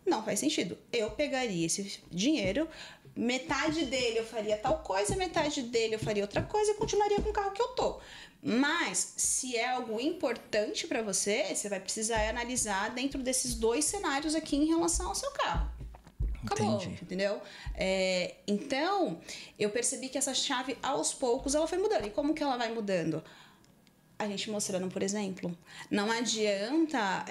não faz sentido. Eu pegaria esse dinheiro, metade dele eu faria tal coisa, metade dele eu faria outra coisa e continuaria com o carro que eu tô. Mas, se é algo importante para você, você vai precisar analisar dentro desses dois cenários aqui em relação ao seu carro. Acabou, entendeu? Então, eu percebi que essa chave, aos poucos, ela foi mudando. E como que ela vai mudando? A gente mostrando, por exemplo. Não adianta...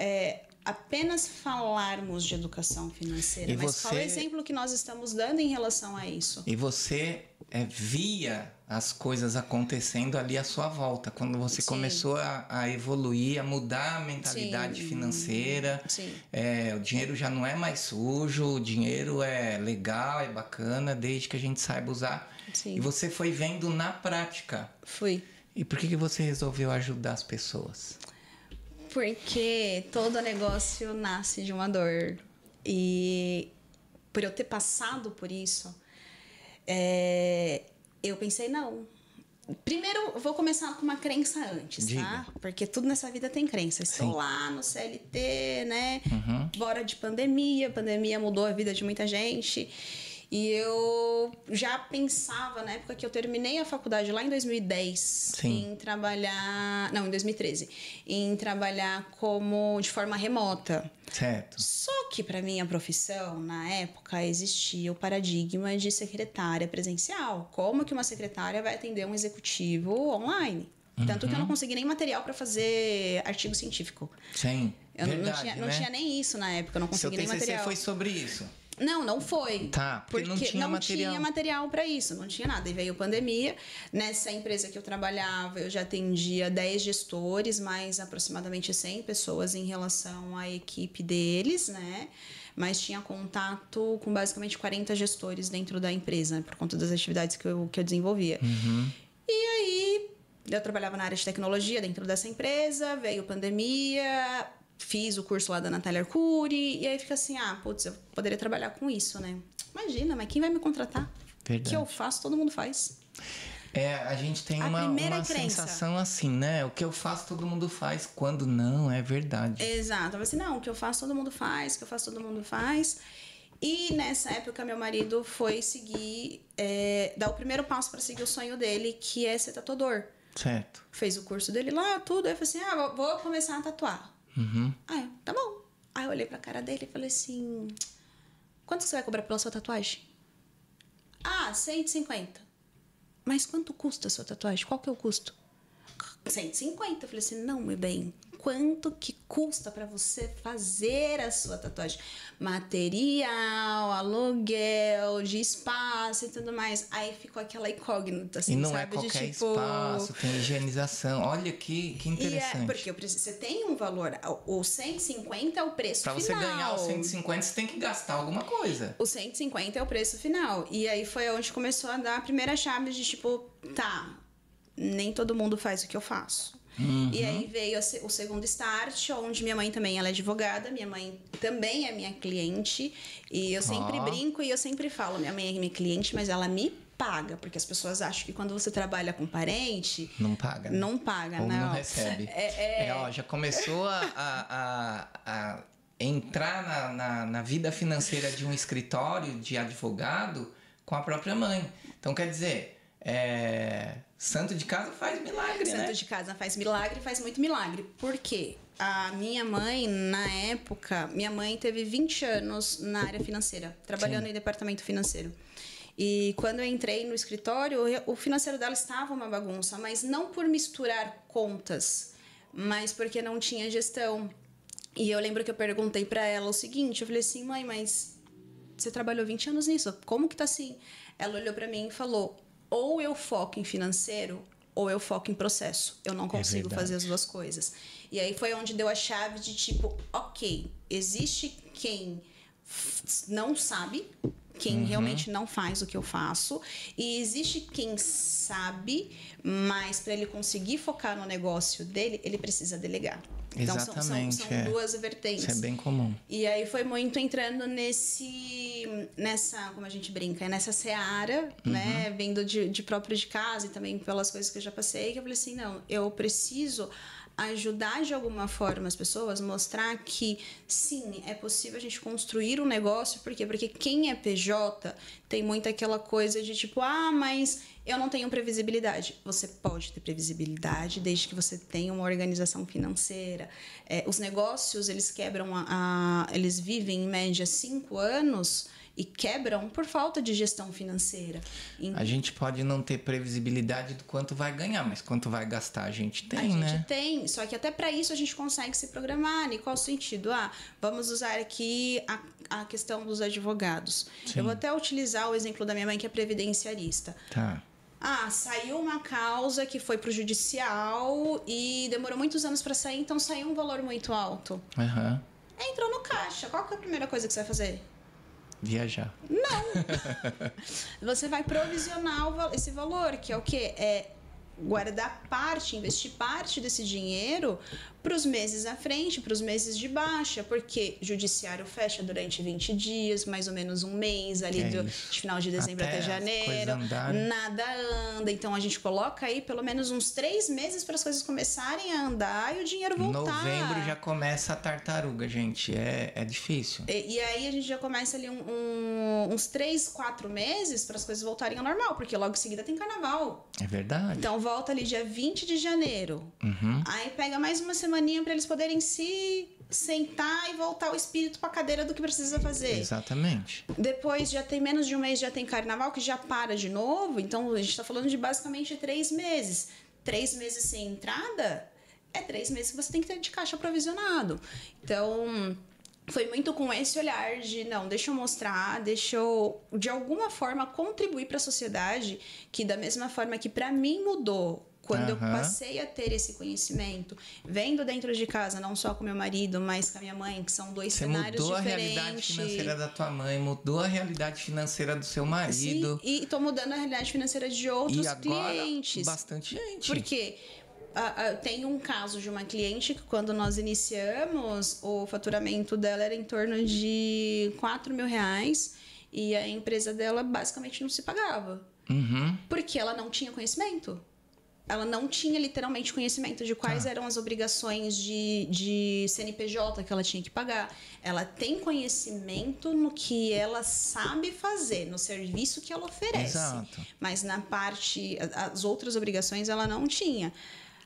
apenas falarmos de educação financeira, mas qual é o exemplo que nós estamos dando em relação a isso? E você via as coisas acontecendo ali à sua volta, quando você começou a evoluir, a mudar a mentalidade financeira. O dinheiro já não é mais sujo, o dinheiro é legal, é bacana, desde que a gente saiba usar. E você foi vendo na prática. Fui. E por que você resolveu ajudar as pessoas? Porque todo negócio nasce de uma dor. E por eu ter passado por isso, eu pensei, não. Primeiro, eu vou começar com uma crença antes, tá? Porque tudo nessa vida tem crença. Estou lá no CLT, né? Bora de pandemia. A pandemia mudou a vida de muita gente. E eu já pensava, na época que eu terminei a faculdade lá em 2010, em trabalhar... Não, em 2013. Em trabalhar de forma remota. Certo. Só que para minha profissão, na época, existia o paradigma de secretária presencial. Como que uma secretária vai atender um executivo online? Tanto que eu não consegui nem material para fazer artigo científico. Eu não tinha nem isso na época, eu não consegui nem material. Seu TCC foi sobre isso? Não foi. Porque não tinha material. Tinha material para isso, não tinha nada. E veio a pandemia. Nessa empresa que eu trabalhava, eu já atendia 10 gestores, mais aproximadamente 100 pessoas em relação à equipe deles, né? Mas tinha contato com basicamente 40 gestores dentro da empresa, por conta das atividades que eu desenvolvia. E aí, eu trabalhava na área de tecnologia dentro dessa empresa, veio a pandemia... Fiz o curso lá da Natália Arcuri. E aí fica assim, eu poderia trabalhar com isso, né? Imagina, mas quem vai me contratar? Verdade. O que eu faço, todo mundo faz. A gente tem uma sensação assim, né? O que eu faço, todo mundo faz. Quando não, é verdade. Exato. Eu falei assim, não, o que eu faço, todo mundo faz. O que eu faço, todo mundo faz. E nessa época, meu marido foi seguir... dar o primeiro passo para seguir o sonho dele, que é ser tatuador. Certo. Fez o curso dele lá, tudo. Aí eu falei assim, vou começar a tatuar. Tá bom. Aí eu olhei pra cara dele e falei assim... Quanto você vai cobrar pela sua tatuagem? 150. Mas quanto custa a sua tatuagem? Qual que é o custo? 150. Eu falei assim, não, meu bem... Quanto que custa pra você fazer a sua tatuagem? Material, aluguel, de espaço e tudo mais. Aí ficou aquela incógnita, assim, e não sabe? É qualquer de, tipo... espaço, tem higienização. Olha que interessante. Porque você tem um valor. O 150 é o preço final. Pra você ganhar o 150, você tem que gastar alguma coisa. O 150 é o preço final. E aí foi onde começou a dar a primeira chave de tipo, nem todo mundo faz o que eu faço. E aí veio o segundo start, onde minha mãe também ela é advogada, minha mãe também é minha cliente. E eu sempre brinco e eu sempre falo, minha mãe é minha cliente, mas ela me paga. Porque as pessoas acham que quando você trabalha com parente... Não paga. Né? Não paga, ou não. Não recebe. Já começou a entrar na vida financeira de um escritório de advogado com a própria mãe. Então, quer dizer... Santo de casa faz milagre, né? Santo de casa faz milagre, faz muito milagre. Por quê? A minha mãe, na época... Minha mãe teve 20 anos na área financeira, trabalhando em departamento financeiro. E quando eu entrei no escritório, o financeiro dela estava uma bagunça, mas não por misturar contas, mas porque não tinha gestão. E eu lembro que eu perguntei pra ela o seguinte, eu falei assim, mãe, mas você trabalhou 20 anos nisso, como que tá assim? Ela olhou para mim e falou, ou eu foco em financeiro, ou eu foco em processo. Eu não consigo fazer as duas coisas. E aí foi onde deu a chave de tipo, ok, existe quem não sabe, quem realmente não faz o que eu faço, e existe quem sabe, mas para ele conseguir focar no negócio dele, ele precisa delegar. Então Exatamente, são duas vertentes. Isso é bem comum. E aí foi muito entrando nessa, como a gente brinca, nessa seara, né? Vindo de próprio de casa e também pelas coisas que eu já passei, que eu falei assim, não, eu preciso ajudar de alguma forma as pessoas, mostrar que sim, é possível a gente construir um negócio. Por quê? Porque quem é PJ tem muito aquela coisa de tipo, mas eu não tenho previsibilidade. Você pode ter previsibilidade desde que você tenha uma organização financeira. Os negócios, eles quebram eles vivem em média 5 anos e quebram por falta de gestão financeira. A gente pode não ter previsibilidade do quanto vai ganhar, mas quanto vai gastar a gente tem, né? A gente tem, só que até para isso a gente consegue se programar. Em qual sentido? Vamos usar aqui a questão dos advogados. Sim. Eu vou até utilizar o exemplo da minha mãe, que é previdenciarista. Tá. Saiu uma causa que foi pro judicial e demorou muitos anos para sair, então saiu um valor muito alto. Entrou no caixa. Qual que é a primeira coisa que você vai fazer? Viajar. Não. Você vai provisionar esse valor, que é o quê? Guardar parte, investir parte desse dinheiro para os meses à frente, para os meses de baixa, porque judiciário fecha durante 20 dias, mais ou menos um mês ali de final de dezembro até janeiro, nada anda, então a gente coloca aí pelo menos uns 3 meses para as coisas começarem a andar e o dinheiro voltar. Novembro já começa a tartaruga, gente, é difícil. E aí a gente já começa ali uns 3, 4 meses para as coisas voltarem ao normal, porque logo em seguida tem carnaval. É verdade. Então volta ali dia 20 de janeiro. Aí pega mais uma semaninha para eles poderem se sentar e voltar o espírito para a cadeira do que precisa fazer. Exatamente. Depois já tem menos de um mês, já tem carnaval, que já para de novo. Então a gente está falando de basicamente 3 meses. 3 meses sem entrada é 3 meses que você tem que ter de caixa provisionado. Então foi muito com esse olhar de, não, deixa eu mostrar, deixa eu, de alguma forma, contribuir para a sociedade, que da mesma forma que para mim mudou, quando eu passei a ter esse conhecimento, vendo dentro de casa, não só com meu marido, mas com a minha mãe, que são dois cenários diferentes. Mudou a realidade financeira da tua mãe, mudou a realidade financeira do seu marido. Sim, e tô mudando a realidade financeira de outros clientes. Bastante gente. Por quê? Tem um caso de uma cliente que quando nós iniciamos, o faturamento dela era em torno de R$4.000 e a empresa dela basicamente não se pagava. Porque ela não tinha conhecimento. Ela não tinha literalmente conhecimento de quais eram as obrigações de CNPJ que ela tinha que pagar. Ela tem conhecimento no que ela sabe fazer, no serviço que ela oferece. Exato. Mas na parte, as outras obrigações ela não tinha.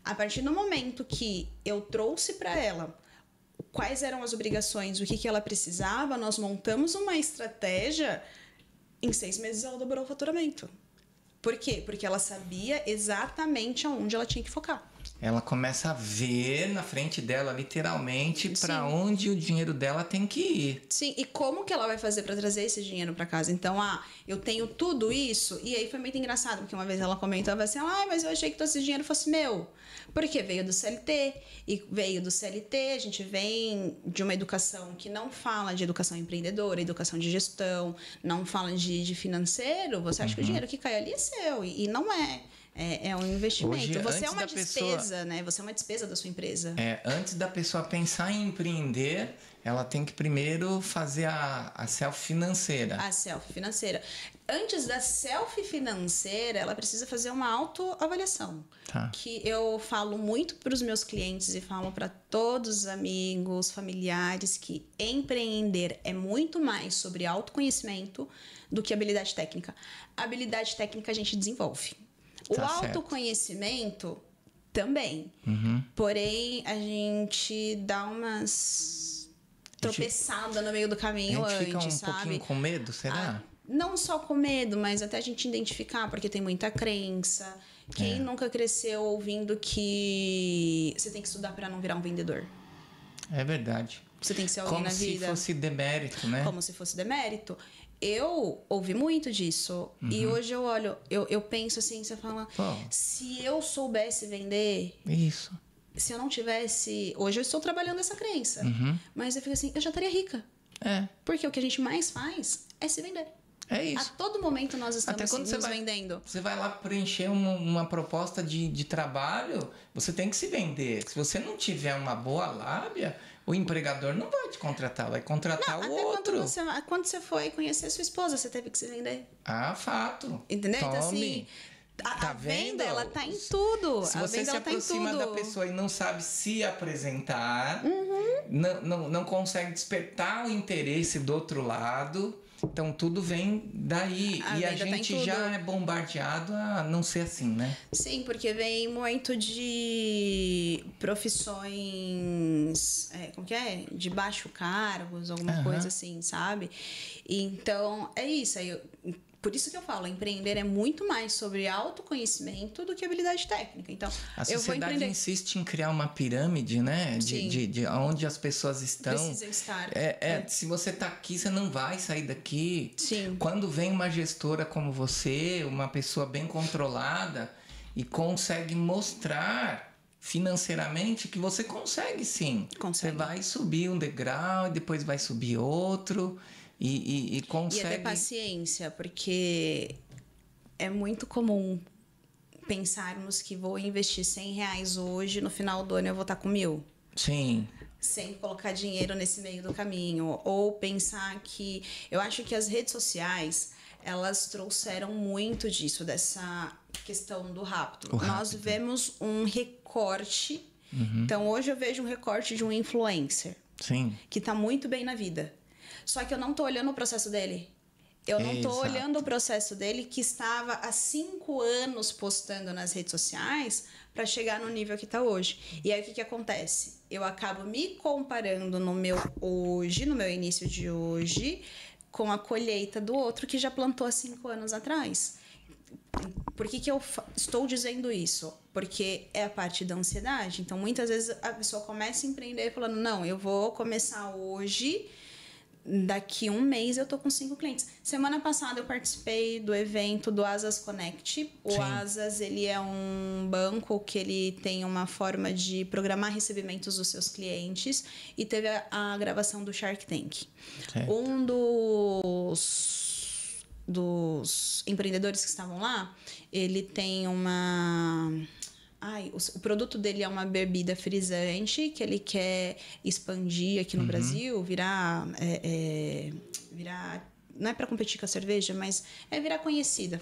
A partir do momento que eu trouxe para ela quais eram as obrigações, o que ela precisava, nós montamos uma estratégia, em 6 meses ela dobrou o faturamento. Por quê? Porque ela sabia exatamente aonde ela tinha que focar. Ela começa a ver na frente dela, literalmente, para onde o dinheiro dela tem que ir. Sim, e como que ela vai fazer para trazer esse dinheiro para casa? Então, eu tenho tudo isso. E aí foi muito engraçado, porque uma vez ela comentava assim, mas eu achei que todo esse dinheiro fosse meu. Porque veio do CLT, e veio do CLT, a gente vem de uma educação que não fala de educação empreendedora, educação de gestão, não fala de financeiro, você acha que o dinheiro que cai ali é seu, e não é. É um investimento. Hoje, você é uma despesa, né? Você é uma despesa da sua empresa. Antes da pessoa pensar em empreender, ela tem que primeiro fazer a self-financeira. A self-financeira. Antes da self-financeira, ela precisa fazer uma autoavaliação. Que eu falo muito para os meus clientes e falo para todos os amigos, familiares, que empreender é muito mais sobre autoconhecimento do que habilidade técnica. A habilidade técnica a gente desenvolve. O autoconhecimento também. Porém, a gente dá umas tropeçadas no meio do caminho antes, fica um pouquinho com medo, será? Não só com medo, mas até a gente identificar, porque tem muita crença. Quem nunca cresceu ouvindo que você tem que estudar para não virar um vendedor? É verdade. Você tem que ser alguém na vida. Como se fosse demérito, né? Como se fosse demérito. eu ouvi muito disso. E hoje eu olho, eu penso assim, você fala, se eu soubesse vender... Isso. Se eu não tivesse... Hoje eu estou trabalhando essa crença. Mas eu fico assim, eu já estaria rica. Porque o que a gente mais faz é se vender. É isso. A todo momento nós estamos Até quando nos vendendo. Você vai lá preencher uma proposta de trabalho, você tem que se vender. Se você não tiver uma boa lábia, o empregador não vai te contratar, vai contratar o outro. Quando você foi conhecer sua esposa, você teve que se vender. Ah, fato. Entendeu? Tome. Então, assim, Tá a venda, vendo? ela tá em tudo. Se A você venda, se ela tá em aproxima tudo. da pessoa e não sabe se apresentar, não consegue despertar o interesse do outro lado, então tudo vem daí. E a gente já é bombardeado a não ser assim, né? Sim, porque vem muito de profissões, como que é? De baixo cargos, alguma coisa assim, sabe? Então, é isso. Por isso que eu falo, empreender é muito mais sobre autoconhecimento do que habilidade técnica. Então, a sociedade insiste em criar uma pirâmide, né? De onde as pessoas estão. Precisam estar. Se você tá aqui, você não vai sair daqui. Sim. Quando vem uma gestora como você, uma pessoa bem controlada e consegue mostrar financeiramente que você consegue sim. Consegue. Você vai subir um degrau e depois vai subir outro. E consegue... E é ter paciência, porque é muito comum pensarmos que vou investir R$100 hoje, no final do ano eu vou estar com 1.000. Sim. Sem colocar dinheiro nesse meio do caminho. Ou pensar que... Eu acho que as redes sociais, elas trouxeram muito disso, dessa questão do rápido. Nós vemos um recorte. Então, hoje eu vejo um recorte de um influencer. Sim. Que tá muito bem na vida. Só que eu não tô olhando o processo dele. Eu não tô olhando o processo dele, que estava há 5 anos postando nas redes sociais para chegar no nível que tá hoje. E aí o que acontece? Eu acabo me comparando no meu início de hoje, com a colheita do outro que já plantou há 5 anos atrás. Por que eu estou dizendo isso? Porque é a parte da ansiedade. Então, muitas vezes a pessoa começa a empreender falando, não, eu vou começar hoje... Daqui 1 mês eu tô com 5 clientes. Semana passada eu participei do evento do Asas Connect. O Asas, ele é um banco que ele tem uma forma de programar recebimentos dos seus clientes. E teve a gravação do Shark Tank. Certo. Um dos empreendedores que estavam lá, ele tem uma... o produto dele é uma bebida frisante que ele quer expandir aqui no Brasil, virar não é para competir com a cerveja, mas é virar conhecida,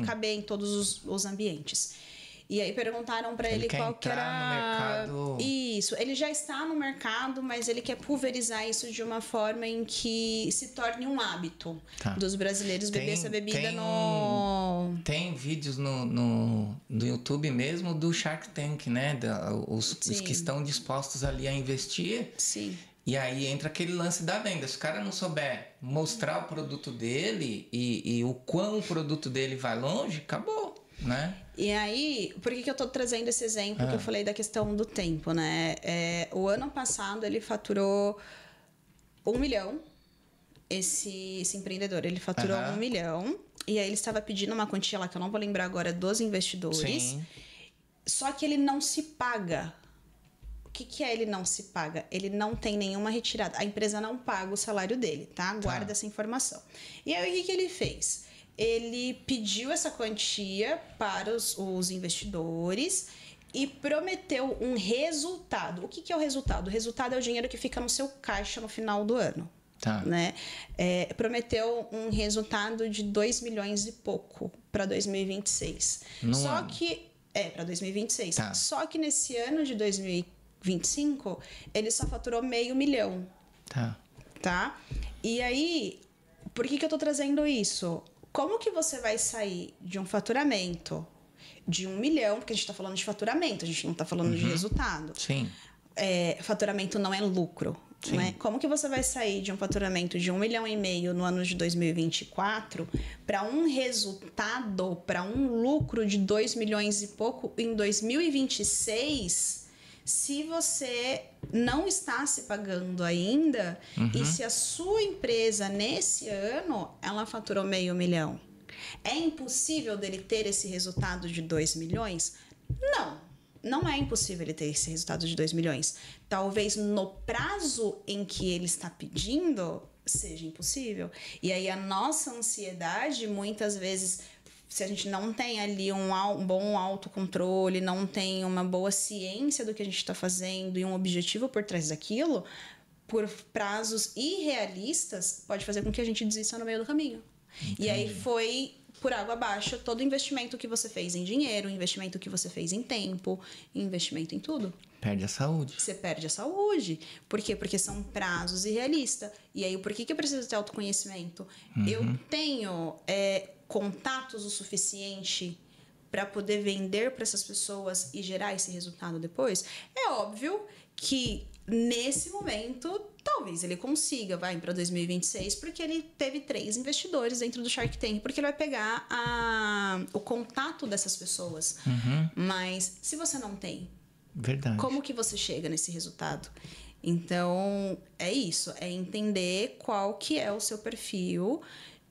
caber em todos os ambientes. E aí perguntaram para ele qual que era... no mercado. Isso, ele já está no mercado, mas ele quer pulverizar isso de uma forma em que se torne um hábito dos brasileiros beber essa bebida Tem vídeos no YouTube mesmo do Shark Tank, né? Os que estão dispostos ali a investir. Sim. E aí entra aquele lance da venda. Se o cara não souber mostrar o produto dele e o quão o produto dele vai longe, acabou, né? E aí, por que eu tô trazendo esse exemplo que eu falei da questão do tempo, né? O ano passado ele faturou 1 milhão, esse empreendedor, ele faturou 1 milhão, e aí ele estava pedindo uma quantia lá, que eu não vou lembrar agora, dos investidores. Sim. Só que ele não se paga. O que é ele não se paga? Ele não tem nenhuma retirada. A empresa não paga o salário dele, tá? Guarda essa informação. E aí, o que ele fez? Ele pediu essa quantia para os investidores e prometeu um resultado. O que é o resultado? O resultado é o dinheiro que fica no seu caixa no final do ano. Né? Prometeu um resultado de 2 milhões e pouco para 2026. Só que... para 2026. Só que nesse ano de 2025, ele só faturou $500 mil. Tá? E aí, por que eu tô trazendo isso? Como que você vai sair de um faturamento de 1 milhão, porque a gente tá falando de faturamento, a gente não tá falando de resultado. Sim. Faturamento não é lucro. Não é? Como que você vai sair de um faturamento de 1,5 milhão no ano de 2024 para um resultado, para um lucro de 2 milhões e pouco em 2026, se você não está se pagando ainda e se a sua empresa, nesse ano, ela faturou R$500 mil. É impossível dele ter esse resultado de 2 milhões? Não é impossível ele ter esse resultado de 2 milhões. Talvez no prazo em que ele está pedindo seja impossível. E aí a nossa ansiedade, muitas vezes, se a gente não tem ali um bom autocontrole, não tem uma boa ciência do que a gente está fazendo e um objetivo por trás daquilo, por prazos irrealistas, pode fazer com que a gente desista no meio do caminho. Entendi. E aí foi por água abaixo todo o investimento que você fez em dinheiro, investimento que você fez em tempo, investimento em tudo. Perde a saúde. Você perde a saúde. Por quê? Porque são prazos irrealistas. E aí, por que eu preciso ter autoconhecimento? Eu tenho contatos o suficiente para poder vender para essas pessoas e gerar esse resultado depois? É óbvio que nesse momento, talvez ele consiga, vai para 2026, porque ele teve 3 investidores dentro do Shark Tank, porque ele vai pegar o contato dessas pessoas. Mas se você não tem, verdade, como que você chega nesse resultado? Então, é isso, é entender qual que é o seu perfil.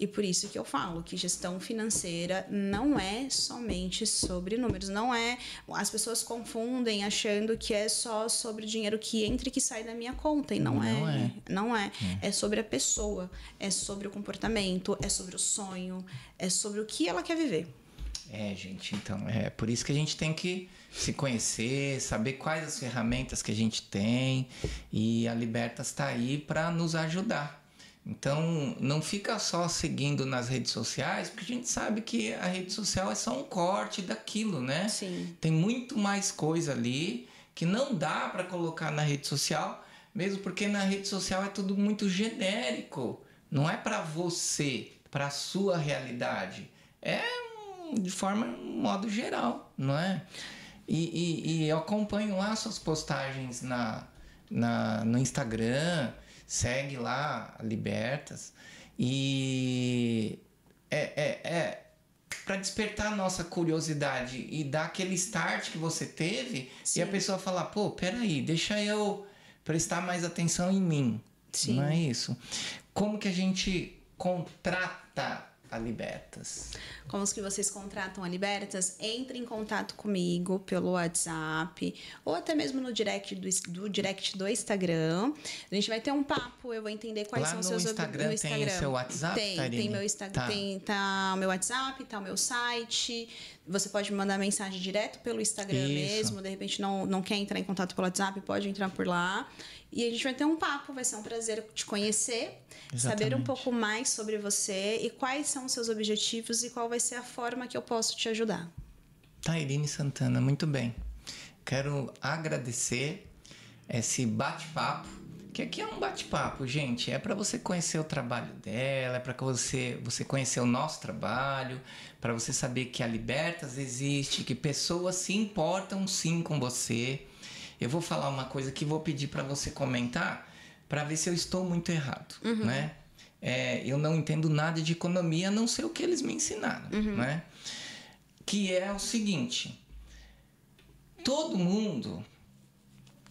E por isso que eu falo que gestão financeira não é somente sobre números. Não é... As pessoas confundem achando que é só sobre o dinheiro que entra e que sai da minha conta. E não é. Não é. É sobre a pessoa. É sobre o comportamento. É sobre o sonho. É sobre o que ela quer viver. Gente. Então, é por isso que a gente tem que se conhecer, saber quais as ferramentas que a gente tem. E a Libertas está aí para nos ajudar. Então, não fica só seguindo nas redes sociais, porque a gente sabe que a rede social é só um corte daquilo, né? Sim. Tem muito mais coisa ali que não dá para colocar na rede social, mesmo porque na rede social é tudo muito genérico. Não é para você, para a sua realidade. É de forma, modo geral, não é? E eu acompanho lá suas postagens no Instagram. Segue lá a Libertas e para despertar a nossa curiosidade e dar aquele start que você teve. Sim. E a pessoa falar, pô, peraí, deixa eu prestar mais atenção em mim. Sim. Não é isso? Como que a gente contrata a Libertas? Como que vocês contratam a Libertas? Entre em contato comigo pelo WhatsApp ou até mesmo no direct do Instagram. A gente vai ter um papo, eu vou entender quais lá são os no seus Instagram. Tem o seu WhatsApp? Tem meu Instagram, tá o meu WhatsApp, tá o meu site. Você pode me mandar mensagem direto pelo Instagram mesmo. De repente não quer entrar em contato pelo WhatsApp, pode entrar por lá. E a gente vai ter um papo, vai ser um prazer te conhecer, saber um pouco mais sobre você e quais são os seus objetivos e qual vai ser a forma que eu posso te ajudar. Tairine Santana, muito bem. Quero agradecer esse bate-papo, que aqui é um bate-papo, gente. É para você conhecer o trabalho dela, é para você conhecer o nosso trabalho, para você saber que a Libertas existe, que pessoas se importam sim com você. Eu vou falar uma coisa que vou pedir para você comentar para ver se eu estou muito errado, né? Eu não entendo nada de economia, a não ser o que eles me ensinaram, né? Que é o seguinte: todo mundo,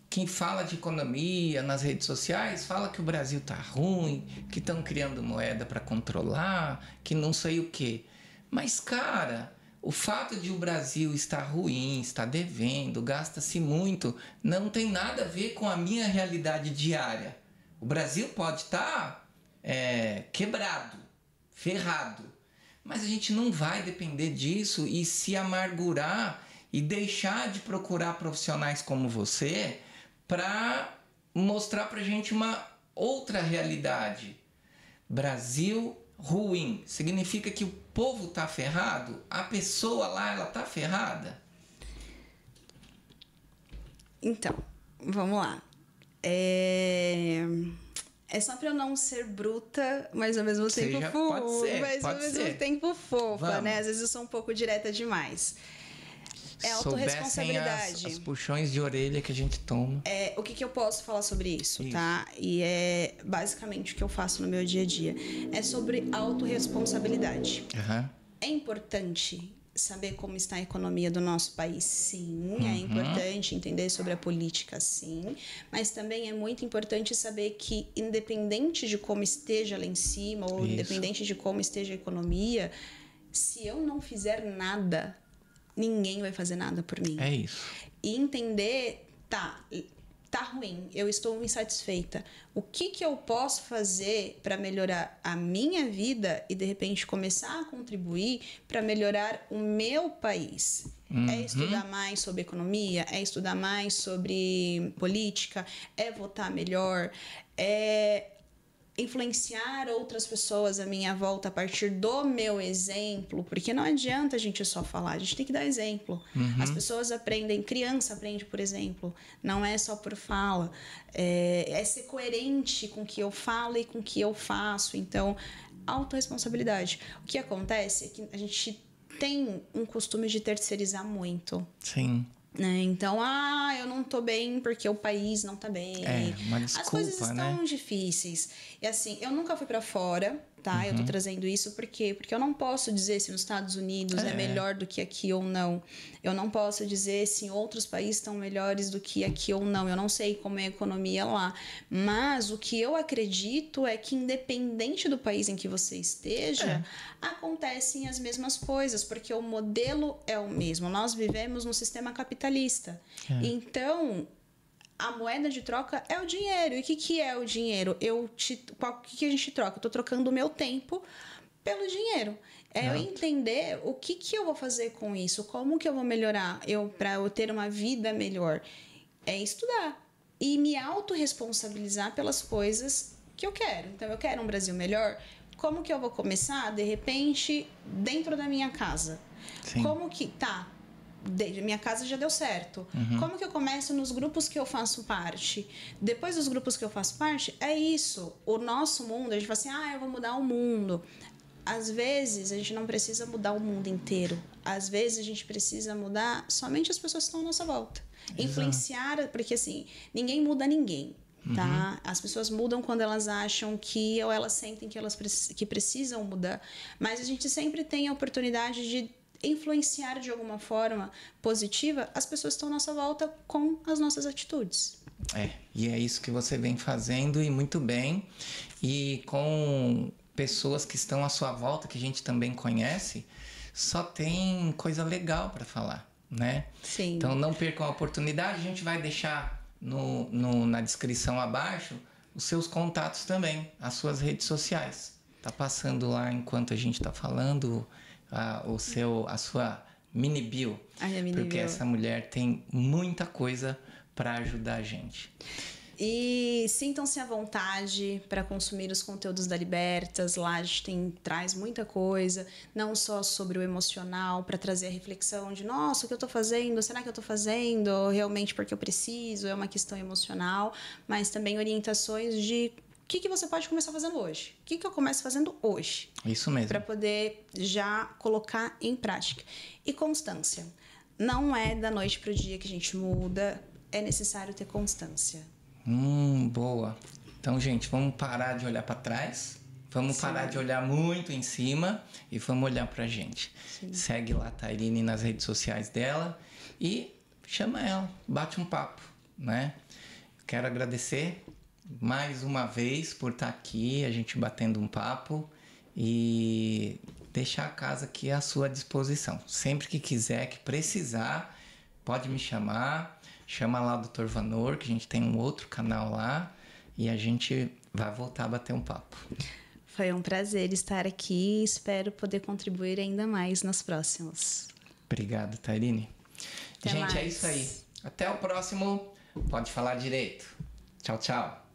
quem fala de economia nas redes sociais, fala que o Brasil tá ruim, que estão criando moeda para controlar, que não sei o quê. Mas, cara, o fato de o Brasil estar ruim, estar devendo, gasta-se muito, não tem nada a ver com a minha realidade diária. O Brasil pode estar quebrado, ferrado, mas a gente não vai depender disso e se amargurar e deixar de procurar profissionais como você para mostrar pra gente uma outra realidade. Brasil ruim significa que o povo tá ferrado? A pessoa lá, ela tá ferrada? Então, vamos lá. É só pra eu não ser bruta, mas ao mesmo tempo fofa. Mas ao mesmo tempo fofa, né? Às vezes eu sou um pouco direta demais. É autorresponsabilidade. As puxões de orelha que a gente toma. O que eu posso falar sobre isso, tá? E é basicamente o que eu faço no meu dia a dia. É sobre autorresponsabilidade. É importante saber como está a economia do nosso país, sim. É importante entender sobre a política, sim. Mas também é muito importante saber que, independente de como esteja lá em cima, ou independente de como esteja a economia, se eu não fizer nada, ninguém vai fazer nada por mim. É isso. E entender, tá ruim, eu estou insatisfeita. O que eu posso fazer para melhorar a minha vida e, de repente, começar a contribuir para melhorar o meu país? É estudar mais sobre economia? É estudar mais sobre política? É votar melhor? É influenciar outras pessoas à minha volta a partir do meu exemplo, porque não adianta a gente só falar, a gente tem que dar exemplo. As pessoas aprendem, criança aprende, por exemplo, não é só por fala, é ser coerente com o que eu falo e com o que eu faço. Então, autorresponsabilidade. O que acontece é que a gente tem um costume de terceirizar muito. Sim. Então, eu não tô bem porque o país não tá bem. Uma desculpa, as coisas estão difíceis. E assim, eu nunca fui pra fora, tá? Eu tô trazendo isso porque eu não posso dizer se nos Estados Unidos é melhor do que aqui ou não. Eu não posso dizer se em outros países estão melhores do que aqui ou não. Eu não sei como é a economia lá. Mas o que eu acredito é que, independente do país em que você esteja, acontecem as mesmas coisas, porque o modelo é o mesmo. Nós vivemos num sistema capitalista. Então, a moeda de troca é o dinheiro. E o que é o dinheiro? O que a gente troca? Eu tô trocando o meu tempo pelo dinheiro. Eu entender o que eu vou fazer com isso, como que eu vou melhorar para eu ter uma vida melhor. É estudar e me autorresponsabilizar pelas coisas que eu quero. Então, eu quero um Brasil melhor. Como que eu vou começar, de repente, dentro da minha casa? Sim. Como que... minha casa já deu certo. Como que eu começo nos grupos que eu faço parte? Depois dos grupos que eu faço parte, é isso. O nosso mundo, a gente fala assim, eu vou mudar o mundo. Às vezes, a gente não precisa mudar o mundo inteiro. Às vezes, a gente precisa mudar somente as pessoas que estão à nossa volta. Exato. Influenciar, porque assim, ninguém muda ninguém. Tá? As pessoas mudam quando elas acham que, ou elas sentem que precisam mudar. Mas a gente sempre tem a oportunidade de influenciar de alguma forma positiva as pessoas que estão à nossa volta com as nossas atitudes. E é isso que você vem fazendo, e muito bem. E com pessoas que estão à sua volta, que a gente também conhece, só tem coisa legal para falar, né? Sim. Então não percam a oportunidade, a gente vai deixar na descrição abaixo os seus contatos também, as suas redes sociais. Tá passando lá enquanto a gente tá falando a sua mini bio, porque essa mulher tem muita coisa para ajudar a gente. E sintam-se à vontade para consumir os conteúdos da Libertas. Lá a gente traz muita coisa, não só sobre o emocional, para trazer a reflexão de, nossa, o que eu estou fazendo? Será que eu estou fazendo realmente porque eu preciso? É uma questão emocional, mas também orientações de o que você pode começar fazendo hoje? O que eu começo fazendo hoje? Isso mesmo. Para poder já colocar em prática. E constância. Não é da noite para o dia que a gente muda, é necessário ter constância. Boa. Então, gente, vamos parar de olhar para trás, vamos parar de olhar muito em cima e vamos olhar pra gente. Sim. Segue lá a Tairine nas redes sociais dela e chama ela, bate um papo, né? Quero agradecer mais uma vez por estar aqui, a gente batendo um papo, e deixar a casa aqui à sua disposição. Sempre que quiser, que precisar, pode me chamar. Chama lá o Dr. Vanor, que a gente tem um outro canal lá, e a gente vai voltar a bater um papo. Foi um prazer estar aqui e espero poder contribuir ainda mais nos próximos. Obrigado, Tairine. Gente, mais. É isso aí. Até o próximo Pode Falar Direito. Tchau, tchau.